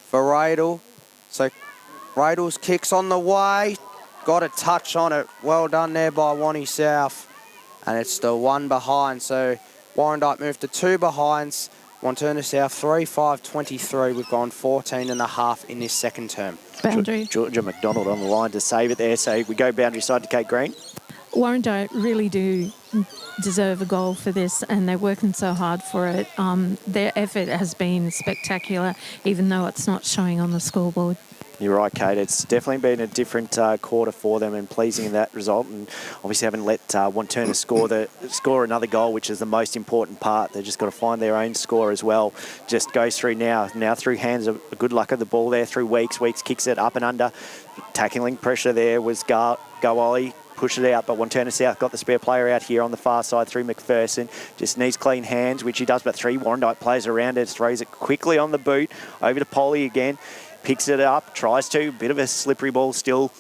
For Radel. So Radel's kick's on the way. Got a touch on it. Well done there by Wanty South. And it's the 1 behind. So Warrandyte moved to 2 behinds. Wantirna South 3-5-23. We've gone 14.5 in this second term. Boundary. Georgia McDonald on the line to save it there. So we go boundary side to Kate Green. Warrandyte really do deserve a goal for this, and they're working so hard for it. Their effort has been spectacular, even though it's not showing on the scoreboard. You're right, Kate. It's definitely been a different quarter for them and pleasing in that result. And obviously haven't let Wantirna score another goal, which is the most important part. They've just got to find their own score as well. Just goes through now. Now through hands of good luck at the ball there through Weeks. Weeks kicks it up and under. Tackling pressure there was Gawali. Push it out, but Wantirna South got the spare player out here on the far side through McPherson. Just needs clean hands, which he does, but 3 Warrandyte players around it. Throws it quickly on the boot. Over to Polly again. Picks it up, tries to. Bit of a slippery ball still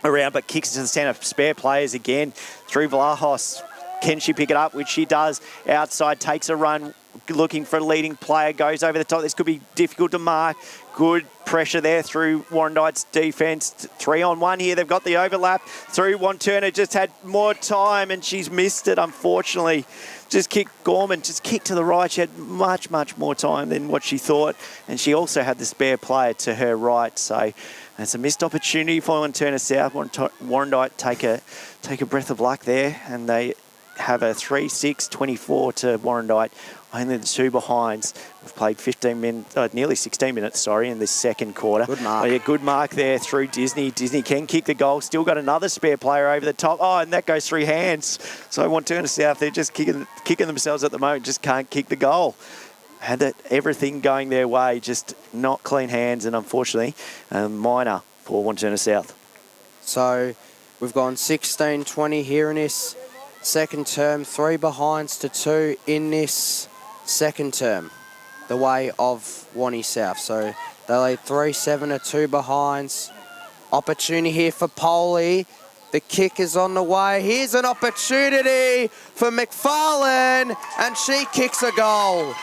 around, but kicks it to the centre. Spare players again through Vlahos. Can she pick it up? Which she does. Outside, takes a run, looking for a leading player. Goes over the top. This could be difficult to mark. Good pressure there through Warrandyte's defence. 3-on-1 here. They've got the overlap through. Wantirna just had more time and she's missed it, unfortunately. Just kicked Gorman, just kicked to the right. She had much, much more time than what she thought. And she also had the spare player to her right. So it's a missed opportunity for Wantirna South. Warrandyte take a breath of luck there. And they have a 3-6-24 to Warrandyte. Only the 2 behinds. We've played 15 minutes, nearly 16 minutes, in this second quarter. Good mark. Oh, yeah, good mark there through Disney. Disney can kick the goal. Still got another spare player over the top. Oh, and that goes through hands. So Wantirna South, they're just kicking themselves at the moment. Just can't kick the goal. Had everything going their way, just not clean hands, and unfortunately, minor for Wantirna South. So we've gone 16-20 here in this second term. 3 behinds to 2 in this second term, the way of Wanty South. So they lead 3-7 to 2 behinds. Opportunity here for Polly. The kick is on the way. Here's an opportunity for McFarlane, and she kicks a goal.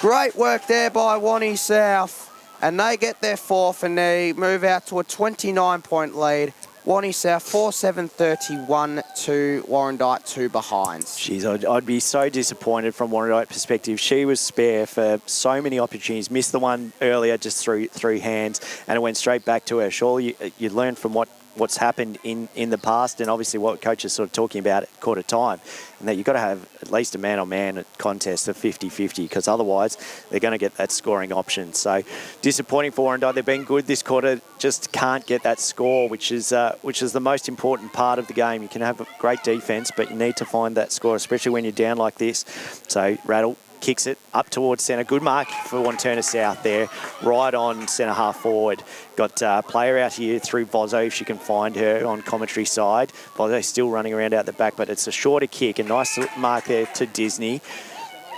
Great work there by Wanty South, and they get their 4th, and they move out to a 29-point lead. Wanty South 4-7-31 to Warrandyte 2 behinds. Jeez, I'd be so disappointed from Warrandyte perspective. She was spare for so many opportunities. Missed the one earlier just through hands, and it went straight back to her. Surely you learn from what what's happened in the past, and obviously what coach is sort of talking about at quarter time, and that you've got to have at least a man-on-man contest of 50-50, because otherwise they're going to get that scoring option. So disappointing for Warrandyte. They've been good this quarter, just can't get that score, which is the most important part of the game. You can have a great defence, but you need to find that score, especially when you're down like this. So Rattle kicks it up towards centre. Good mark for Wantirna South there, right on centre half forward. Got a player out here through Vozo, if she can find her on commentary side. Vozo still running around out the back, but it's a shorter kick. A nice mark there to Disney.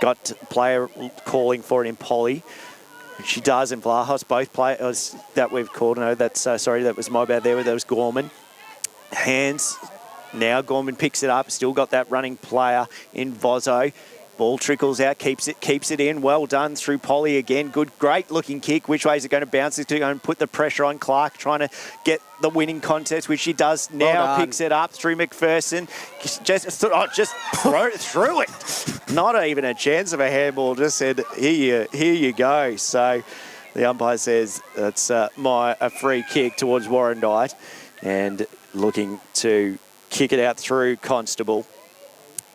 Got a player calling for it in Polly. She does, and Vlahos, both players that we've called. No, that's sorry, that was my bad there. That was Gorman. Hands. Now Gorman picks it up. Still got that running player in Vozo. Ball trickles out, keeps it in. Well done through Polly again. Good, great looking kick. Which way is it going to bounce? It's going to put the pressure on Clark, trying to get the winning contest, which she does now. Well picks it up through McPherson. Just threw it. Not even a chance of a handball. Just said, here you go. So the umpire says that's a free kick towards Warrandyte, and looking to kick it out through Constable.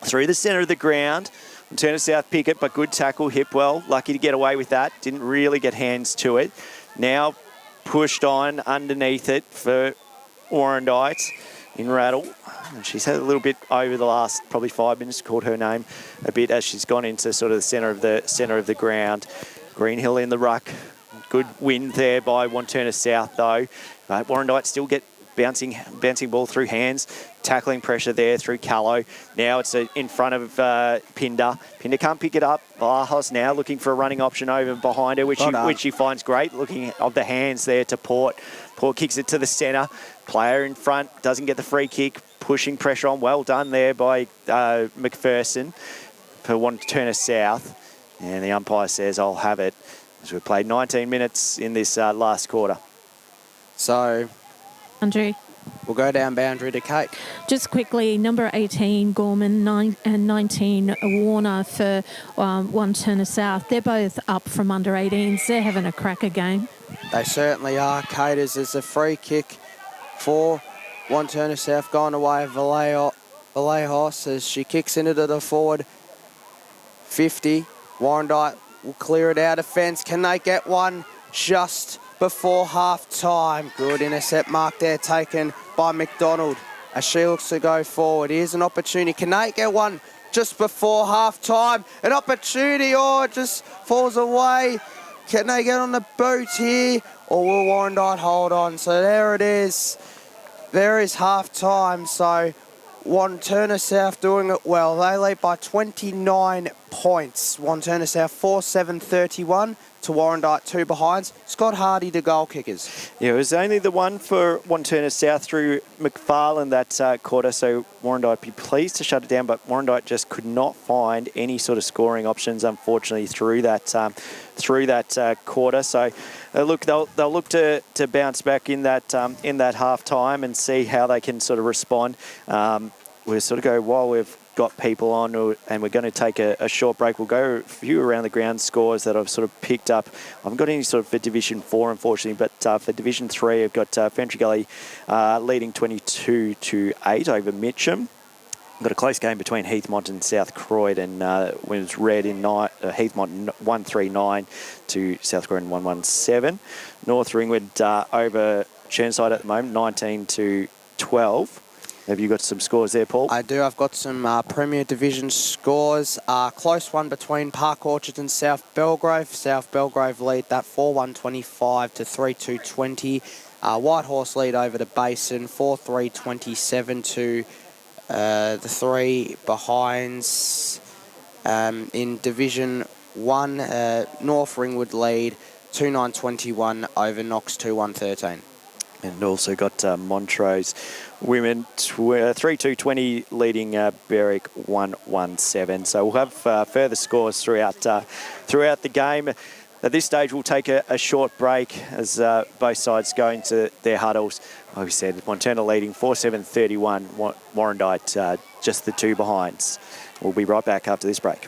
Through the centre of the ground. Wantirna South pick it, but good tackle, hip well. Lucky to get away with that. Didn't really get hands to it. Now pushed on underneath it for Warrandyte in Rattle. And she's had a little bit over the last probably 5 minutes, called her name a bit as she's gone into sort of the centre of the ground. Greenhill in the ruck. Good win there by Wantirna South though. Warrandyte still get bouncing ball through hands. Tackling pressure there through Callow. Now it's in front of Pinder. Pinder can't pick it up. Vlahos now looking for a running option over behind her, which she finds great. Looking of the hands there to Port. Port kicks it to the centre. Player in front doesn't get the free kick. Pushing pressure on. Well done there by McPherson for Wantirna South. And the umpire says, I'll have it. As we've played 19 minutes in this last quarter. So Andrew. we'll go down boundary to Kate. Just quickly, number 18, Gorman, and 19, Warner for Wantirna South. They're both up from under 18s. They're having a cracker game. They certainly are. Kate, as there's a free kick for Wantirna South going away of Vallejos as she kicks into the forward 50. Warrandyte will clear it out of fence. Can they get one just before half-time? Good intercept mark there taken by McDonald as she looks to go forward. Here's an opportunity. Can they get one just before half-time? An opportunity, it just falls away. Can they get on the boot here, or will Warrandyte hold on? So there it is. There is half-time. So Wantirna South doing it well. They lead by 29 points. Wantirna South 4-7-31 to Warrandyte 2 behinds. Scott Hardy, the goal kickers. Yeah, it was only the one for Wantirna South through McFarlane that quarter, so Warrandyte be pleased to shut it down, but Warrandyte just could not find any sort of scoring options, unfortunately, through that quarter. So they'll look to bounce back in that half time and see how they can sort of respond. We'll sort of go while we've got people on, and we're going to take a short break. We'll go a few around the ground scores that I've sort of picked up. I haven't got any sort of for Division 4, unfortunately, but for Division 3, I've got Fantry Gully leading 22-8 over Mitcham. I've got a close game between Heathmont and South Croydon. Was red in Heathmont 139 to South Croydon 117. North Ringwood over Churnside at the moment 19-12. Have you got some scores there, Paul? I do. I've got some Premier Division scores. Close one between Park Orchard and South Belgrave. South Belgrave lead that 4-1-25 to 3-2-20. Whitehorse lead over the Basin 4-3-27 to the 3 behinds. In Division 1, North Ringwood lead 2-9-21 over Knox 2-1-13. And also got Montrose Women 3-2-20 leading Berwick 1-1-7. So we'll have further scores throughout the game. At this stage, we'll take a short break as both sides go into their huddles. Like we said, Wantirna leading 4-7-31, Warrandyte just the 2 behinds. We'll be right back after this break.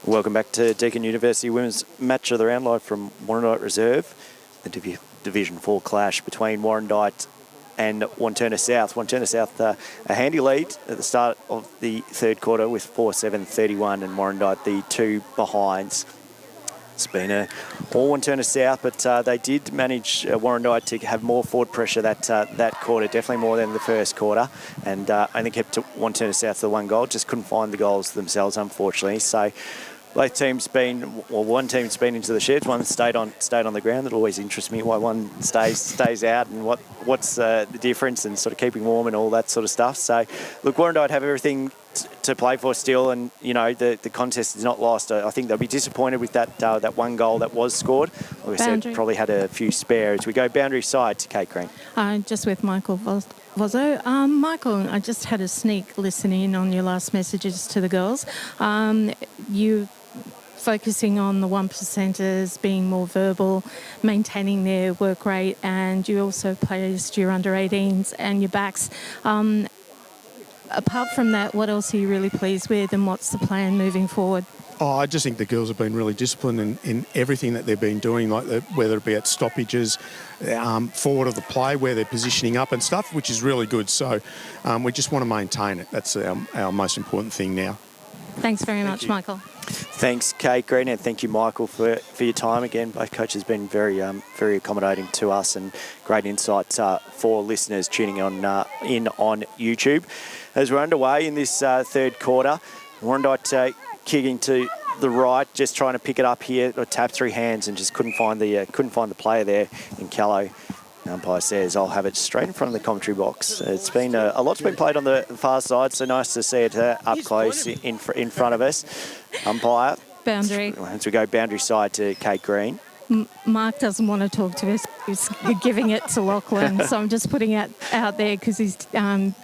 Welcome back to Deakin University Women's Match of the Round, live from Warrandyte Reserve. The Division 4 clash between Warrandyte and Wantirna South. Wantirna South a handy lead at the start of the third quarter with 4-7-31, and Warrandyte the two behinds. It's been all Wantirna South, but they did manage Warrandyte to have more forward pressure that quarter, definitely more than the first quarter, and only kept Wantirna South to one goal. Just couldn't find the goals themselves, unfortunately. So both teams one team's been into the sheds, one stayed on the ground. It always interests me why one stays out and what's the difference, and sort of keeping warm and all that sort of stuff. So look, Warrandyte have everything to play for still, and you know the contest is not lost. I think they'll be disappointed with that one goal that was scored. Like I said, probably had a few spares. We go boundary side to Kate Green. Just with Michael Vozzo. Michael, I just had a sneak listen in on your last messages to the girls. You focusing on the 1%ers, being more verbal, maintaining their work rate, and you also placed your under-18s and your backs. Apart from that, what else are you really pleased with, and what's the plan moving forward? Oh, I just think the girls have been really disciplined in everything that they've been doing, like whether it be at stoppages, forward of the play, where they're positioning up and stuff, which is really good. So we just want to maintain it. That's our most important thing now. Thanks very much, Michael. Thanks, Kate Green, and thank you, Michael, for your time again. Both coaches have been very accommodating to us and great insights for listeners tuning in on YouTube. As we're underway in this third quarter, Warrandyte kicking to the right, just trying to pick it up here, or tap through hands, and just couldn't find the player there in Callow. The umpire says, "I'll have it straight in front of the commentary box." It's been a lot's been played on the far side, so nice to see it up close in front of us. Umpire. Boundary. As we go boundary side to Kate Green. Mark doesn't want to talk to us. He's giving it to Lachlan, so I'm just putting it out there because he's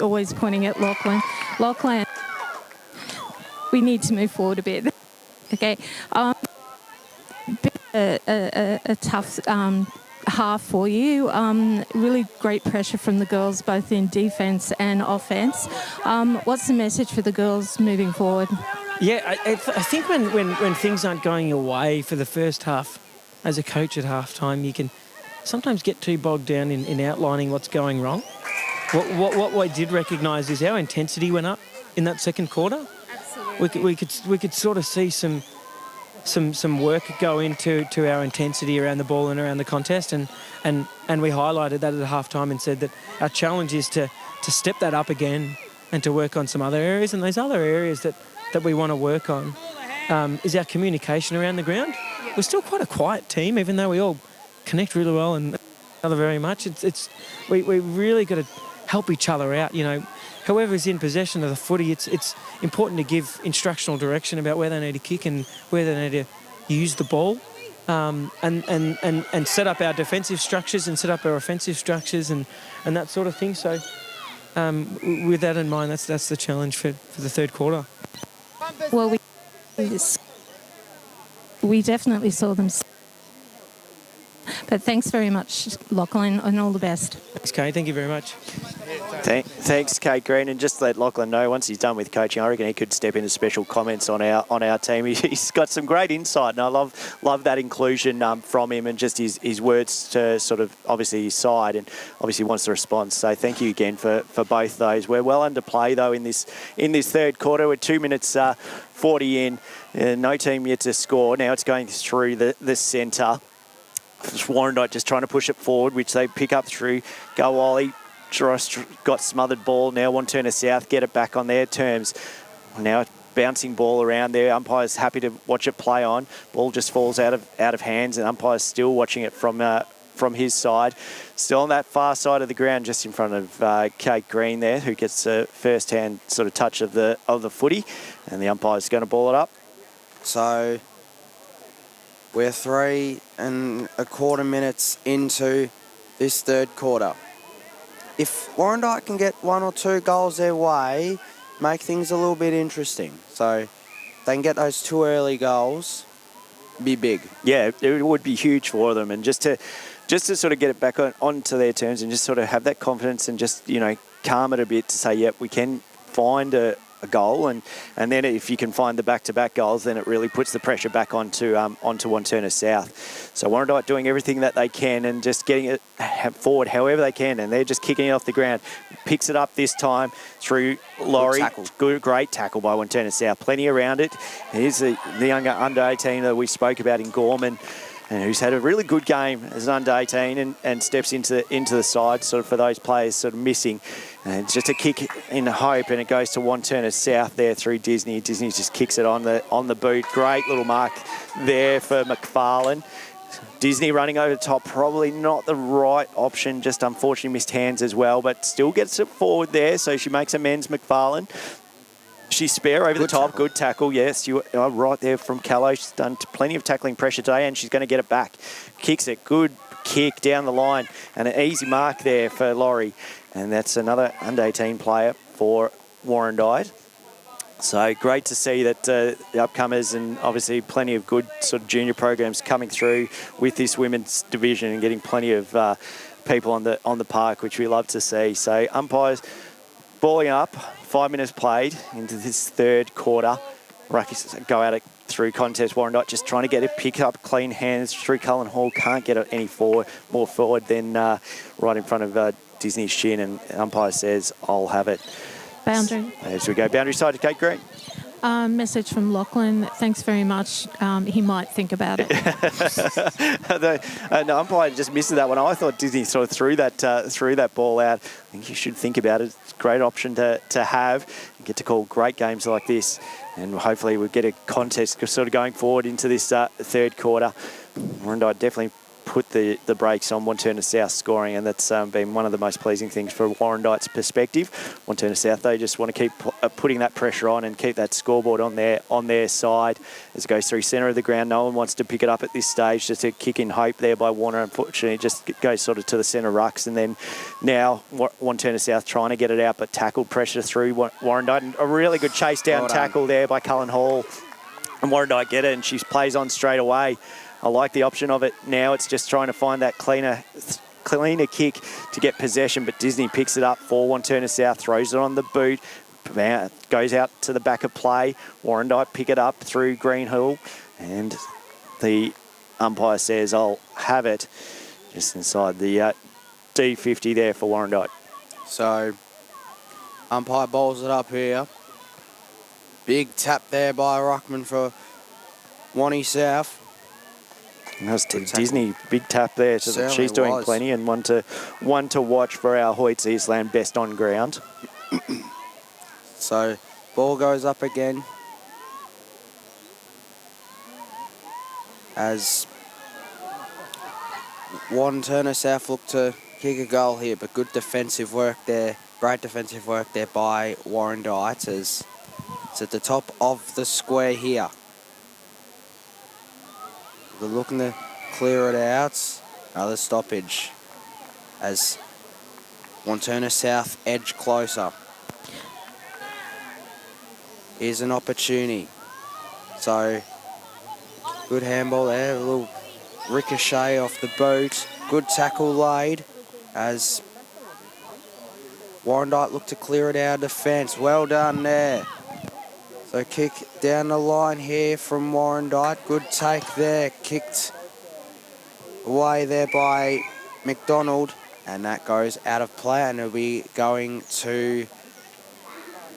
always pointing at Lachlan. Lachlan, we need to move forward a bit. Okay. A tough half for you. Really great pressure from the girls, both in defence and offence. What's the message for the girls moving forward? Yeah, I think when things aren't going your way for the first half, as a coach at halftime, you can sometimes get too bogged down in outlining what's going wrong. What we did recognise is our intensity went up in that second quarter. Absolutely. We could sort of see some work go into our intensity around the ball and around the contest, and we highlighted that at halftime and said that our challenge is to step that up again and to work on some other areas. And those other areas that we want to work on is our communication around the ground. We're still quite a quiet team, even though we all connect really well and each other very much. We really got to help each other out. You know, whoever's in possession of the footy, it's important to give instructional direction about where they need to kick and where they need to use the ball, and set up our defensive structures and set up our offensive structures and that sort of thing. So with that in mind, that's the challenge for the third quarter. Well, we definitely saw them. But thanks very much, Lachlan, and all the best. Thanks, Kate. Thank you very much. Thanks, Kate Green, and just let Lachlan know once he's done with coaching, I reckon he could step into special comments on our team. He's got some great insight, and I love that inclusion from him, and just his words to sort of obviously his side, and obviously wants the response. So thank you again for both those. We're well under play though in this third quarter. We're 2 minutes 40 in, no team yet to score. Now it's going through the centre. Warrandyte just trying to push it forward, which they pick up through Gawali. Just got smothered ball. Now Wantirna South get it back on their terms. Now bouncing ball around there. Umpire's happy to watch it play on. Ball just falls out of hands, and umpire's still watching it from his side. Still on that far side of the ground, just in front of Kate Green there, who gets a first-hand sort of touch of the footy, and the umpire's going to ball it up. So we're 3 1/4 minutes into this third quarter. If Warrandyte can get 1 or 2 goals their way, make things a little bit interesting. So they can get those 2 early goals, be big. Yeah, it would be huge for them, and just to sort of get it back onto their terms and just sort of have that confidence and just, you know, calm it a bit to say, yep, we can find a goal, and then if you can find the back-to-back goals, then it really puts the pressure back onto Wantirna South. So Warrandyte doing everything that they can and just getting it forward however they can, and they're just kicking it off the ground. Picks it up this time through Laurie. Great tackle by Wantirna South. Plenty around it. Here's the younger under-18 that we spoke about in Gorman, and who's had a really good game as an under-18 and steps into the side, sort of for those players sort of missing. And it's just a kick in hope, and it goes to Wantirna South there through Disney. Disney just kicks it on the boot. Great little mark there for McFarlane. Disney running over the top, probably not the right option, just unfortunately missed hands as well, but still gets it forward there, so she makes amends, McFarlane. She's spare over the top. Good tackle, yes. You are right there from Callow. She's done plenty of tackling pressure today, and she's going to get it back. Kicks it. Good kick down the line, and an easy mark there for Laurie. And that's another under-18 player for Warrandyte. So great to see that the upcomers and obviously plenty of good sort of junior programs coming through with this women's division and getting plenty of people on the park, which we love to see. So umpires balling up, 5 minutes played into this third quarter. Rockies go at it through contest. Warrandyte just trying to get it, pick up clean hands through Cullen Hall. Can't get it any more forward than right in front of Disney's shin, and umpire says, I'll have it. Boundary. As we go boundary side to Kate Green. Message from Lachlan. Thanks very much. He might think about it. The umpire just missed that one. I thought Disney sort of threw that ball out. I think you should think about it. It's a great option to have. You get to call great games like this, and hopefully we'll get a contest sort of going forward into this third quarter. Warrandyte definitely put the brakes on Wantirna South scoring, and that's been one of the most pleasing things for Warrandyte's perspective. Wantirna South, they just want to keep putting that pressure on and keep that scoreboard on their side as it goes through centre of the ground. No one wants to pick it up at this stage. Just a kick in hope there by Warner. Unfortunately, it just goes sort of to the centre rucks, and then now Wantirna South trying to get it out, but tackled pressure through Warrandyte. And a really good chase down tackle there by Cullen Hall. And Warrandyte get it, and she plays on straight away. I like the option of it now. It's just trying to find that cleaner kick to get possession, but Disney picks it up for Wantirna South, throws it on the boot, goes out to the back of play. Warrandyte pick it up through Greenhill, and the umpire says, I'll have it, just inside the D50 there for Warrandyte. So, umpire bowls it up here. Big tap there by Ruckman for Wanty South. And that's Disney, big tap there. So she's doing plenty, and one to watch for our Hoyts Eastland best on ground. So, ball goes up again. As Wantirna South look to kick a goal here, but good defensive work there. Great defensive work there by Warrandyte as it's at the top of the square here. They're looking to clear it out. Another stoppage as Wantirna South edge closer. Here's an opportunity. So, good handball there. A little ricochet off the boot. Good tackle laid as Warrandyte look to clear it out of defence. Well done there. So kick down the line here from Warrandyte. Good take there. Kicked away there by McDonald. And that goes out of play, and it'll be going to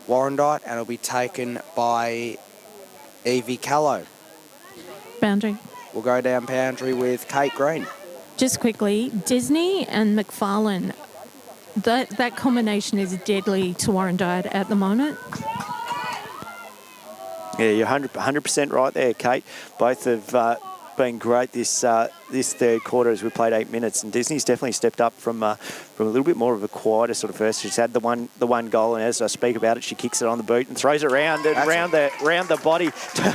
Warrandyte, and it'll be taken by Evie Callow. Boundary. We'll go down boundary with Kate Green. Just quickly, Disney and McFarlane, that combination is deadly to Warrandyte at the moment. Yeah, you're 100% right there, Kate. Both have been great this third quarter as we played 8 minutes, and Disney's definitely stepped up from a little bit more of a quieter sort of first. She's had the one goal, and as I speak about it, she kicks it on the boot and throws it round the body.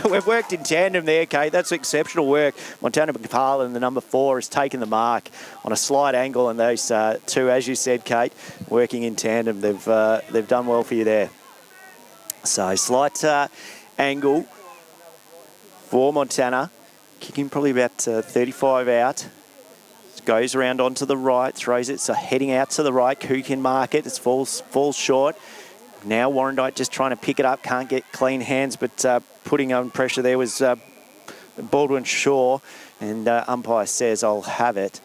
We've worked in tandem there, Kate. That's exceptional work. Montana McFarlane, the number 4, has taken the mark on a slight angle, and those two, as you said, Kate, working in tandem. They've done well for you there. So slight angle for Montana, kicking probably about 35 out. Goes around onto the right, throws it, so heading out to the right. Who can mark it? It falls short. Now Warrandyte just trying to pick it up, can't get clean hands, but putting on pressure there was Baldwin Shaw, and umpire says, I'll have it.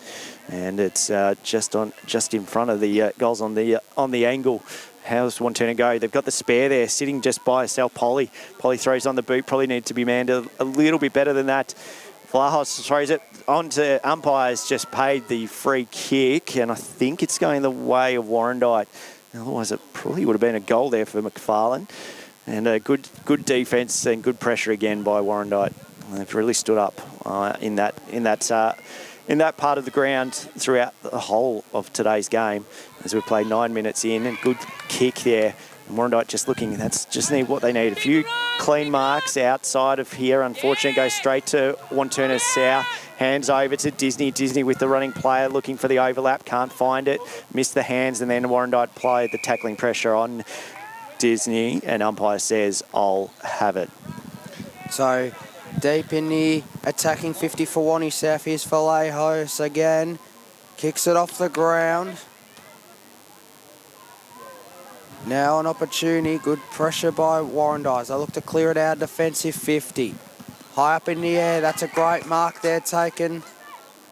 And it's just in front of the goals on the angle. How's Wantirna go? They've got the spare there, sitting just by herself. Polly throws on the boot. Probably need to be manned a little bit better than that. Vlahos throws it onto umpires. Just paid the free kick, and I think it's going the way of Warrandyte. Otherwise, it probably would have been a goal there for McFarlane. And a good defence and good pressure again by Warrandyte. They've really stood up in that part of the ground throughout the whole of today's game as we played 9 minutes in, and good kick there. And Warrandyte just looking, that's just what they need. A few clean marks outside of here. Unfortunately, goes straight to Wantirna South. Hands over to Disney. Disney with the running player looking for the overlap. Can't find it. Missed the hands, and then Warrandyte applied the tackling pressure on Disney, and umpire says, I'll have it. So deep in the attacking 50 for Wanty South. Here's Vallejos again. Kicks it off the ground. Now an opportunity. Good pressure by Warrandyte. They look to clear it out. Defensive 50. High up in the air. That's a great mark there taken.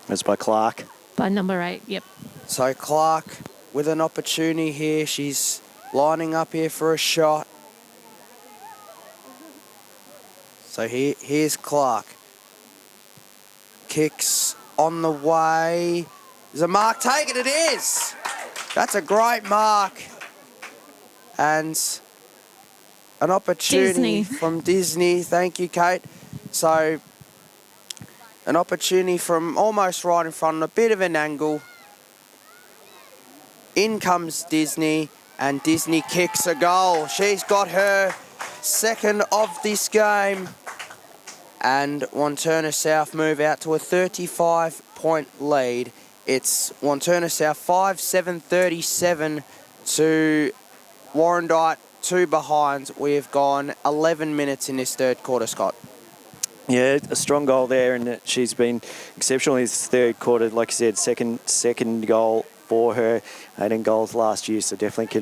That's by Clark. By number 8, yep. So Clark with an opportunity here. She's lining up here for a shot. So here's Clark. Kicks on the way. There's a mark taken. It is. That's a great mark. And an opportunity Disney. from Disney. Thank you, Kate. So an opportunity from almost right in front, a bit of an angle. In comes Disney, and Disney kicks a goal. She's got her second of this game. And Wantirna South move out to a 35-point lead. It's Wantirna South 5-7-37 to Warrandyte 2 behind. We've gone 11 minutes in this third quarter, Scott. Yeah, a strong goal there, and she's been exceptional in this third quarter. Like I said, second goal for her. 18 goals last year, so definitely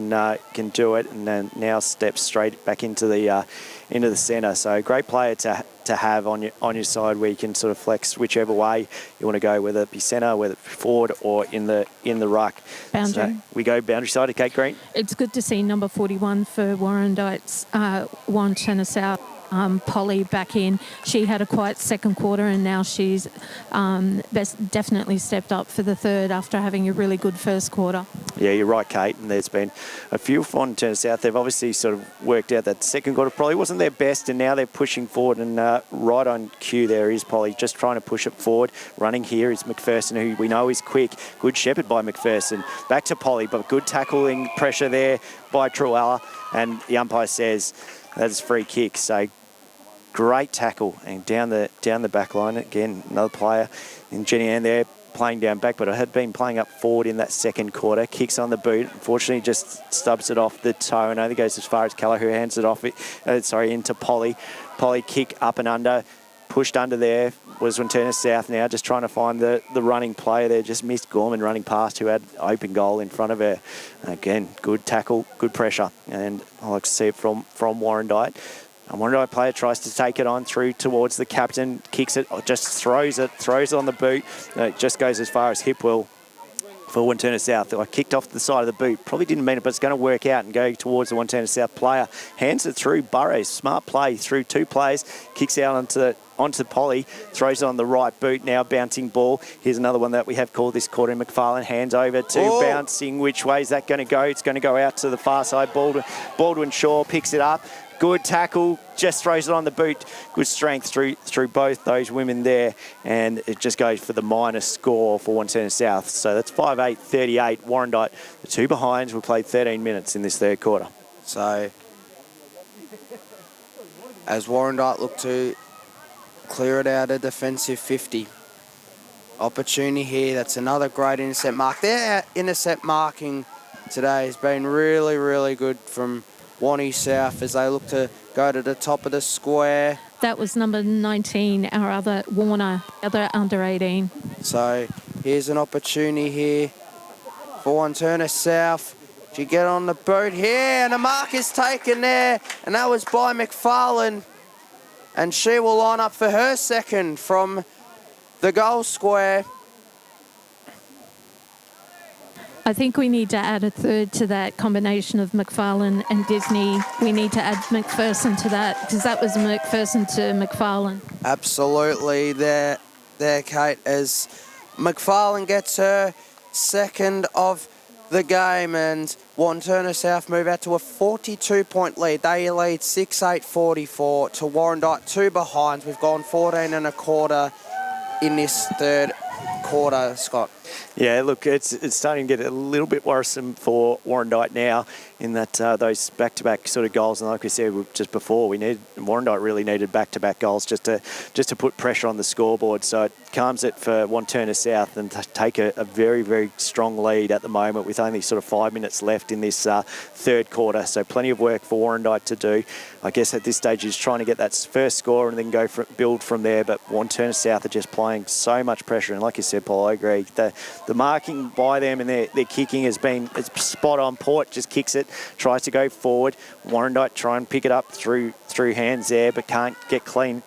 can do it, and then now steps straight back into the centre. So great player to have on your side, where you can sort of flex whichever way you want to go, whether it be centre, whether it be forward, or in the ruck. Boundary. So we go boundary side to Kate Green. It's good to see number 41 for Warrandyte's Wantirna South. Polly back in. She had a quiet second quarter, and now she's definitely stepped up for the third after having a really good first quarter. Yeah, you're right, Kate. And there's been a few for Wantirna South. They've obviously sort of worked out that second quarter probably wasn't their best, and now they're pushing forward. And right on cue there is Polly, just trying to push it forward. Running here is McPherson, who we know is quick. Good shepherd by McPherson. Back to Polly, but good tackling pressure there by Truella. And the umpire says that's a free kick. So great tackle, and down the back line again, another player in Jenny Ann there playing down back, but I had been playing up forward in that second quarter. Kicks on the boot, unfortunately just stubs it off the toe, and only goes as far as Keller, who hands it off into Polly. Polly kick up and under, pushed under there, was Wantirna South now, just trying to find the running player there, just missed Gorman running past, who had open goal in front of her. Again, good tackle, good pressure, and I like to see it from Warrandyte. A Warrandyte player tries to take it on through towards the captain, kicks it, just throws it on the boot. It just goes as far as hip will for Wantirna South. I kicked off the side of the boot. Probably didn't mean it, but it's going to work out and go towards the Wantirna South player. Hands it through Burrows. Smart play through two players. Kicks out onto Polly. Throws it on the right boot. Now bouncing ball. Here's another one that we have called this quarter. McFarlane hands over to bouncing. Which way is that going to go? It's going to go out to the far side. Baldwin Shaw picks it up. Good tackle, just throws it on the boot. Good strength through both those women there, and it just goes for the minus score for Wantirna South. So that's 5-8-38. Warrandyte, the 2 behinds. We played 13 minutes in this third quarter. So as Warrandyte look to clear it out a defensive 50. Opportunity here. That's another great intercept mark. Their intercept marking today has been really, really good from Wanty South as they look to go to the top of the square. That was number 19, our other Warner, other under 18. So here's an opportunity here for Wantirna South. She get on the boot here, and a mark is taken there, and that was by McFarlane. And she will line up for her second from the goal square. I think we need to add a third to that combination of McFarlane and Disney. We need to add McPherson to that, because that was McPherson to McFarlane. Absolutely there, Kate, as McFarlane gets her second of the game, and Wantirna South move out to a 42-point lead. They lead 6-8-44 to Warrandyte 2 behind. We've gone 14 and a quarter in this third quarter, Scott. Yeah, look, it's starting to get a little bit worrisome for Warrandyte now in that those back-to-back sort of goals, and like we said just before, Warrandyte really needed back-to-back goals just to put pressure on the scoreboard. So it calms it for Wantirna South and take a very, very strong lead at the moment with only sort of 5 minutes left in this third quarter. So plenty of work for Warrandyte to do. I guess at this stage is trying to get that first score and then build from there. But Wantirna South are just playing so much pressure, and like you said, Paul, I agree. The marking by them and their kicking has been spot on. Port just kicks it, tries to go forward. Warrandyte try and pick it up through hands there, but can't get clean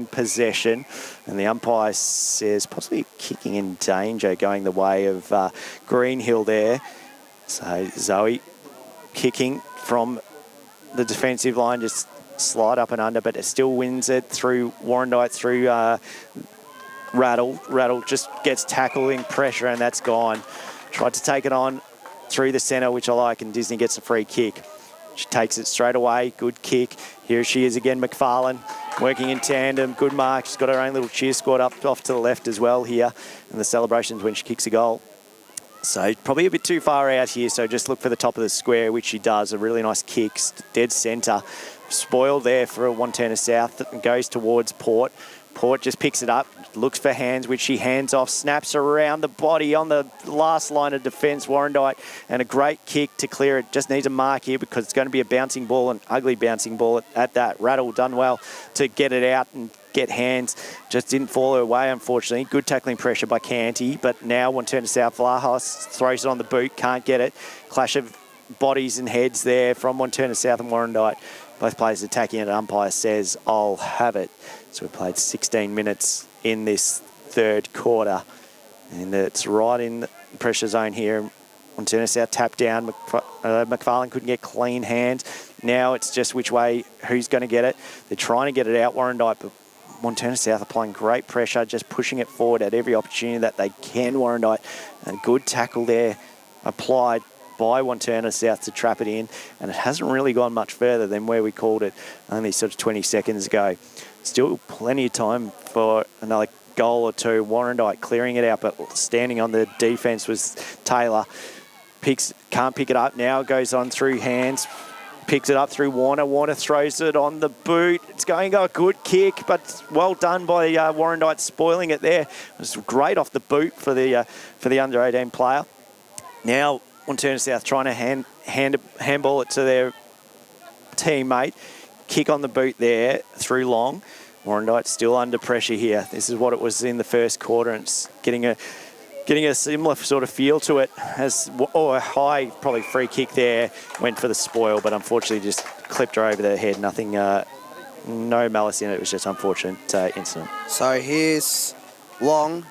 possession. And the umpire says possibly kicking in danger going the way of Greenhill there. So Zoe kicking from the defensive line, just slide up and under, but it still wins it through Warrandyte, through Rattle. Rattle just gets tackling pressure, and that's gone. Tried to take it on through the centre, which I like, and Disney gets a free kick. She takes it straight away. Good kick. Here she is again, McFarlane, working in tandem. Good mark. She's got her own little cheer squad off to the left as well here, and the celebrations when she kicks a goal. So probably a bit too far out here, so just look for the top of the square, which she does. A really nice kick, dead centre. Spoiled there for a Wantirna South that goes towards Port. Port just picks it up, looks for hands, which she hands off, snaps around the body on the last line of defence, Warrandyte, and a great kick to clear it. Just needs a mark here because it's going to be a bouncing ball, an ugly bouncing ball at that. Rattle done well to get it out and get hands. Just didn't fall her way, unfortunately. Good tackling pressure by Canty, but now Wantirna South, Vlahos throws it on the boot, can't get it. Clash of bodies and heads there from Wantirna South and Warrandyte. Both players attacking it. Umpire says, I'll have it. So we played 16 minutes in this third quarter. And it's right in the pressure zone here. Wantirna South tapped down. McFarlane couldn't get clean hands. Now it's just which way, who's going to get it. They're trying to get it out, Warrandyte, but Wantirna South applying great pressure, just pushing it forward at every opportunity that they can, Warrandyte. And good tackle there applied by Wantirna South to trap it in, and it hasn't really gone much further than where we called it only sort of 20 seconds ago. Still plenty of time for another goal or two. Warrandyte clearing it out, but standing on the defence was Taylor. Can't pick it up now, goes on through hands, picks it up through Warner. Warner throws it on the boot. It's going a good kick, but well done by Warrandyte spoiling it there. It was great off the boot for the under-18 player. Now Wantirna South trying to handball it to their teammate. Kick on the boot there through long. Warrandyte still under pressure here. This is what it was in the first quarter, and it's getting a similar sort of feel to it. A high probably free kick there, went for the spoil, but unfortunately just clipped her over the head. Nothing, no malice in it. It was just unfortunate incident. So here's Long.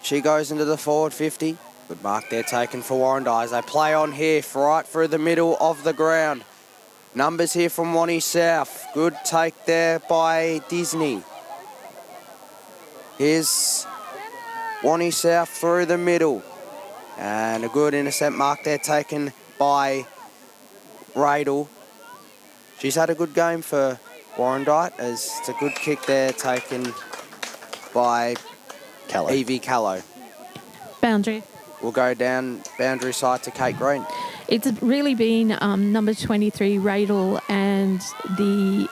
She goes into the forward 50. Good mark there taken for Warrandyte as they play on here right through the middle of the ground. Numbers here from Wantirna South. Good take there by Disney. Here's Wantirna South through the middle. And a good intercept mark there taken by Radel. She's had a good game for Warrandyte as it's a good kick there taken by Evie Callow. Boundary. We'll go down boundary side to Kate Green. It's really been number 23, Radel, and the,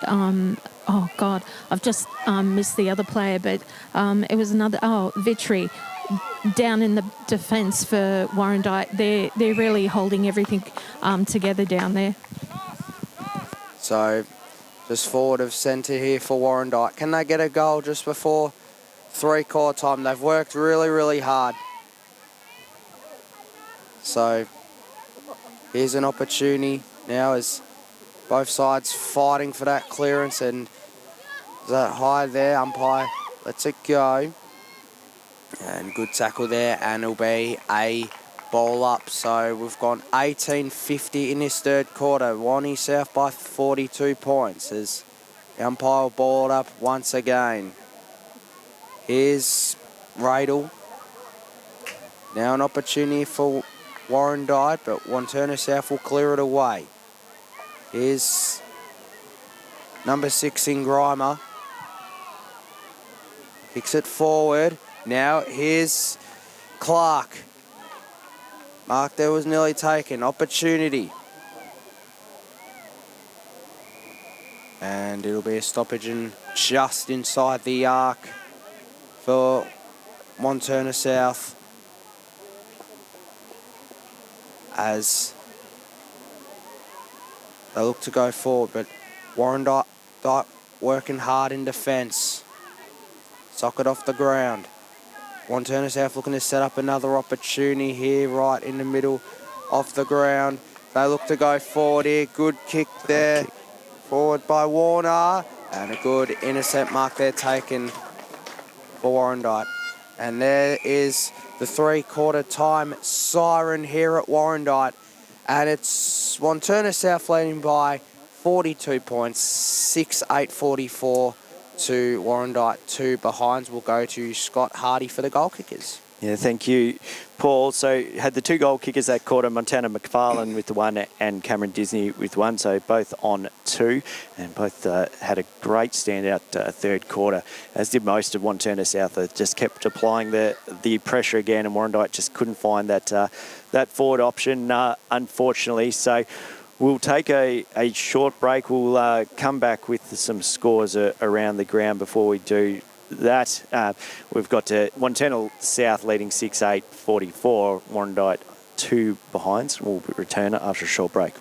oh God, I've just missed the other player, but it was another, Vitry, down in the defence for Warrandyte. They're really holding everything together down there. So just forward of centre here for Warrandyte. Can they get a goal just before three-quarter time? They've worked really, really hard. So here's an opportunity now as both sides fighting for that clearance, and that high there, umpire lets it go. And good tackle there, and it'll be a ball up. So we've gone 18:50 in this third quarter. Wantirna South by 42 points as the umpire will ball it up once again. Here's Radel. Now an opportunity for Warrandyte, but Wantirna South will clear it away. Here's number 6 in Grimer. Kicks it forward. Now here's Clark. Mark there was nearly taken. Opportunity. And it'll be a stoppage in just inside the arc for Wantirna South. As they look to go forward, but Warrandyte working hard in defence. Socket off the ground. Wantirna South looking to set up another opportunity here right in the middle of the ground. They look to go forward here. Good kick there. Forward by Warner. And a good intercept mark there taken for Warrandyte. And there is the three-quarter time siren here at Warrandyte. And it's Wantirna South leading by 42 points, 6-8-44 to Warrandyte 2 behinds. Will go to Scott Hardy for the goal kickers. Yeah, thank you, Paul. So had the 2 goal kickers that quarter, Montana McFarlane with the 1 and Cameron Disney with 1, so both on 2, and both had a great standout third quarter, as did most of Wantirna South. Just kept applying the pressure again, and Warrandyte just couldn't find that forward option, unfortunately. So we'll take a short break. We'll come back with some scores around the ground before we do that. We've got Wantirna South leading 6-8-44, Warrandyte 2 behinds. We'll return after a short break.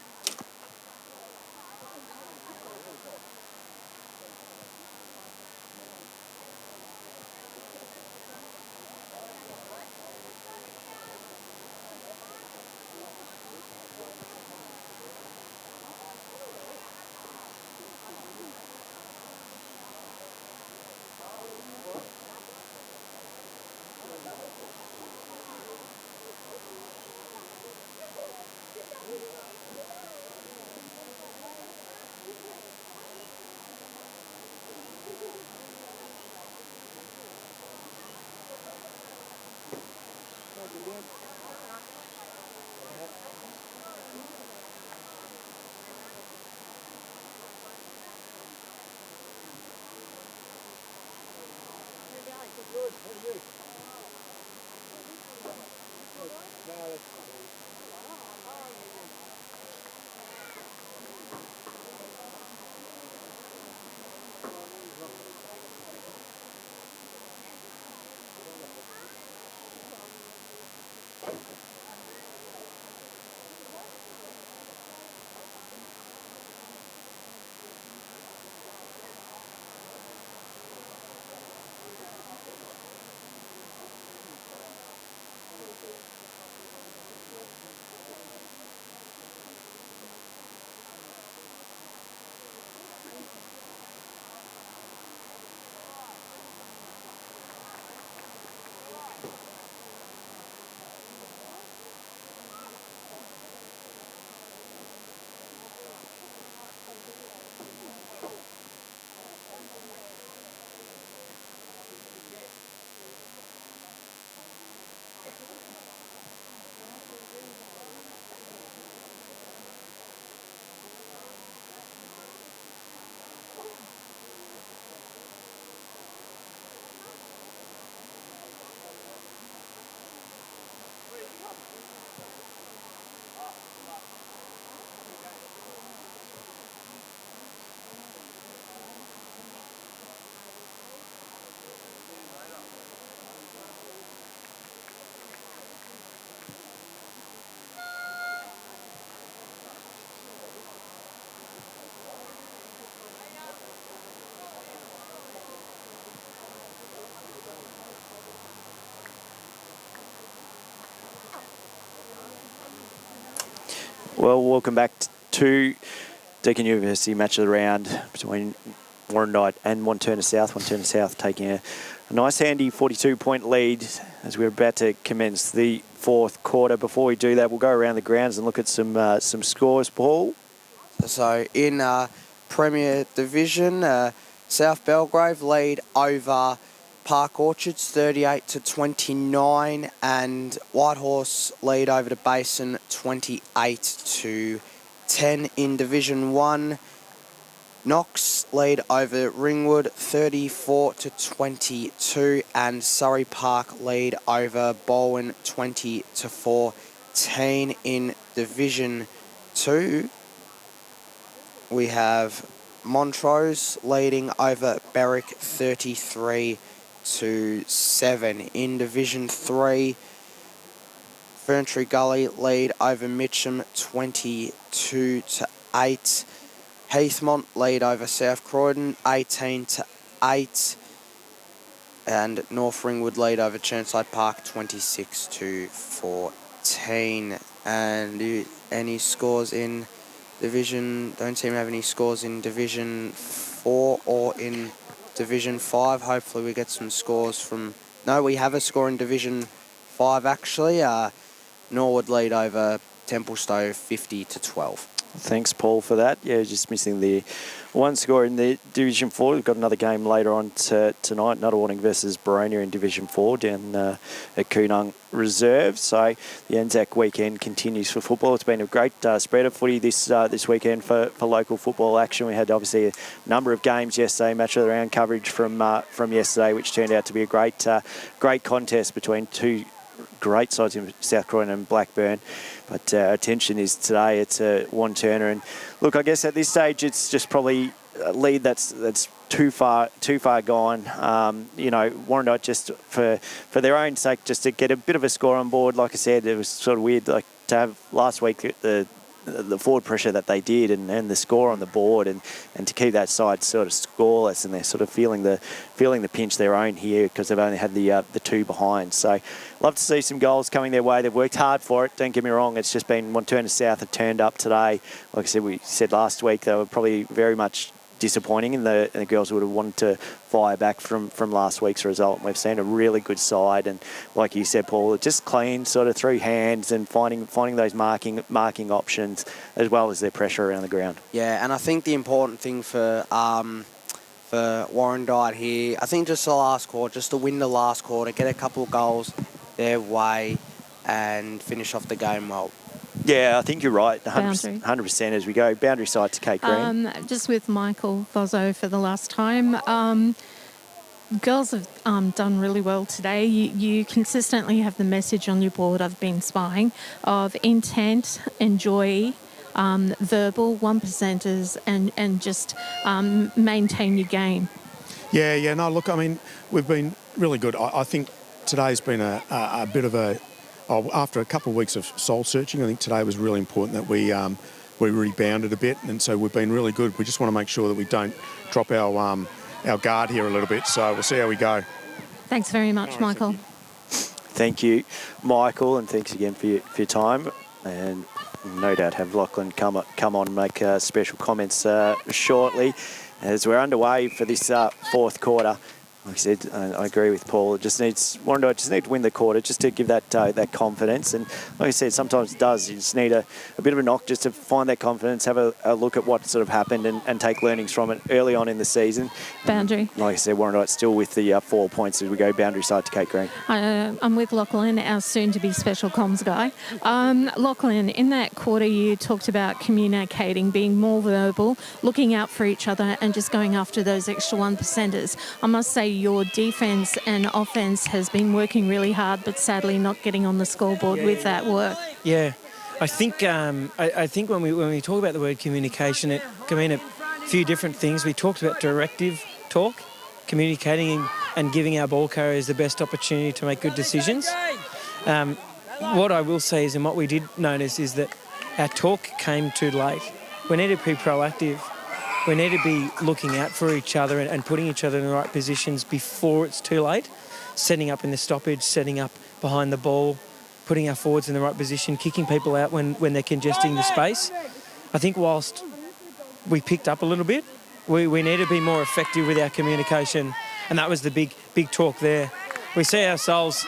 Well, welcome back to Deakin University match of the round between Warrandyte and Wantirna South. Wantirna South taking a nice handy 42-point lead as we're about to commence the fourth quarter. Before we do that, we'll go around the grounds and look at some scores, Paul. So in Premier Division, South Belgrave lead over Park Orchards 38-29, and Whitehorse lead over the Basin 28-10. In Division 1, Knox lead over Ringwood 34-22, and Surrey Park lead over Bowen 20-14. In Division 2, we have Montrose leading over Berwick 33-7. In Division 3, Ferntree Gully lead over Mitcham 22-8. Heathmont lead over South Croydon 18-8. And North Ringwood lead over Churnside Park 26-14. And any scores in Division, don't seem to have any scores in Division 4 or in Division 5. Hopefully we get some scores from... No, we have a score in Division 5 actually. Norwood lead over Templestowe 50-12. Thanks, Paul, for that. Yeah, just missing the one score in the Division 4. We've got another game later on tonight, Nuttall versus Baronia in Division 4 down at Coonung Reserve. So the Anzac weekend continues for football. It's been a great spread of footy this weekend for local football action. We had obviously a number of games yesterday, match of the round coverage from yesterday, which turned out to be a great contest between two great sides in South Croydon and Blackburn. But our attention is today, it's Wantirna. And look, I guess at this stage, it's just probably a lead that's too far gone. Warrandyte, just for their own sake, just to get a bit of a score on board. Like I said, it was sort of weird, like to have last week the forward pressure that they did and the score on the board and to keep that side sort of scoreless, and they're sort of feeling the pinch their own here because they've only had the two behind. So love to see some goals coming their way. They've worked hard for it, don't get me wrong. It's just been Wantirna South have turned up today. Like I said, we said last week, they were probably very much disappointing, and the girls would have wanted to fire back from last week's result. And we've seen a really good side, and like you said, Paul, just clean sort of through hands and finding those marking options as well as their pressure around the ground. Yeah, and I think the important thing for Warrandyte here, I think just the last quarter, just to win the last quarter, get a couple of goals their way and finish off the game well. Yeah, I think you're right, 100% as we go. Boundary side to Kate Green. Just with Michael Vozzo for the last time. Girls have done really well today. You consistently have the message on your board, I've been spying, of intent, enjoy, verbal, 1%ers, and just maintain your game. Yeah, no, look, I mean, we've been really good. I think today's been a bit of a... after a couple of weeks of soul searching, I think today was really important that we rebounded a bit, and so we've been really good. We just want to make sure that we don't drop our guard here a little bit, so we'll see how we go. Thanks very much, Michael. Thank you, Michael, and thanks again for your time. And no doubt have Lachlan come on and make special comments shortly as we're underway for this fourth quarter. Like I said, I agree with Paul. Warrandyte just need to win the quarter just to give that confidence. And like I said, sometimes it does. You just need a bit of a knock just to find that confidence, have a look at what sort of happened and take learnings from it early on in the season. Boundary. Like I said, Warrandyte still with the 4 points as we go boundary side to Kate Green. I'm with Lachlan, our soon-to-be special comms guy. Lachlan, in that quarter you talked about communicating, being more verbal, looking out for each other and just going after those extra 1%ers. I must say, your defence and offence has been working really hard, but sadly not getting on the scoreboard with that work. Yeah, I think when we talk about the word communication, it can mean a few different things. We talked about directive talk, communicating and giving our ball carriers the best opportunity to make good decisions. What I will say is, and what we did notice, is that our talk came too late. We need to be proactive. We need to be looking out for each other and putting each other in the right positions before it's too late. Setting up in the stoppage, setting up behind the ball, putting our forwards in the right position, kicking people out when they're congesting the space. I think whilst we picked up a little bit, we need to be more effective with our communication, and that was the big talk there. We see ourselves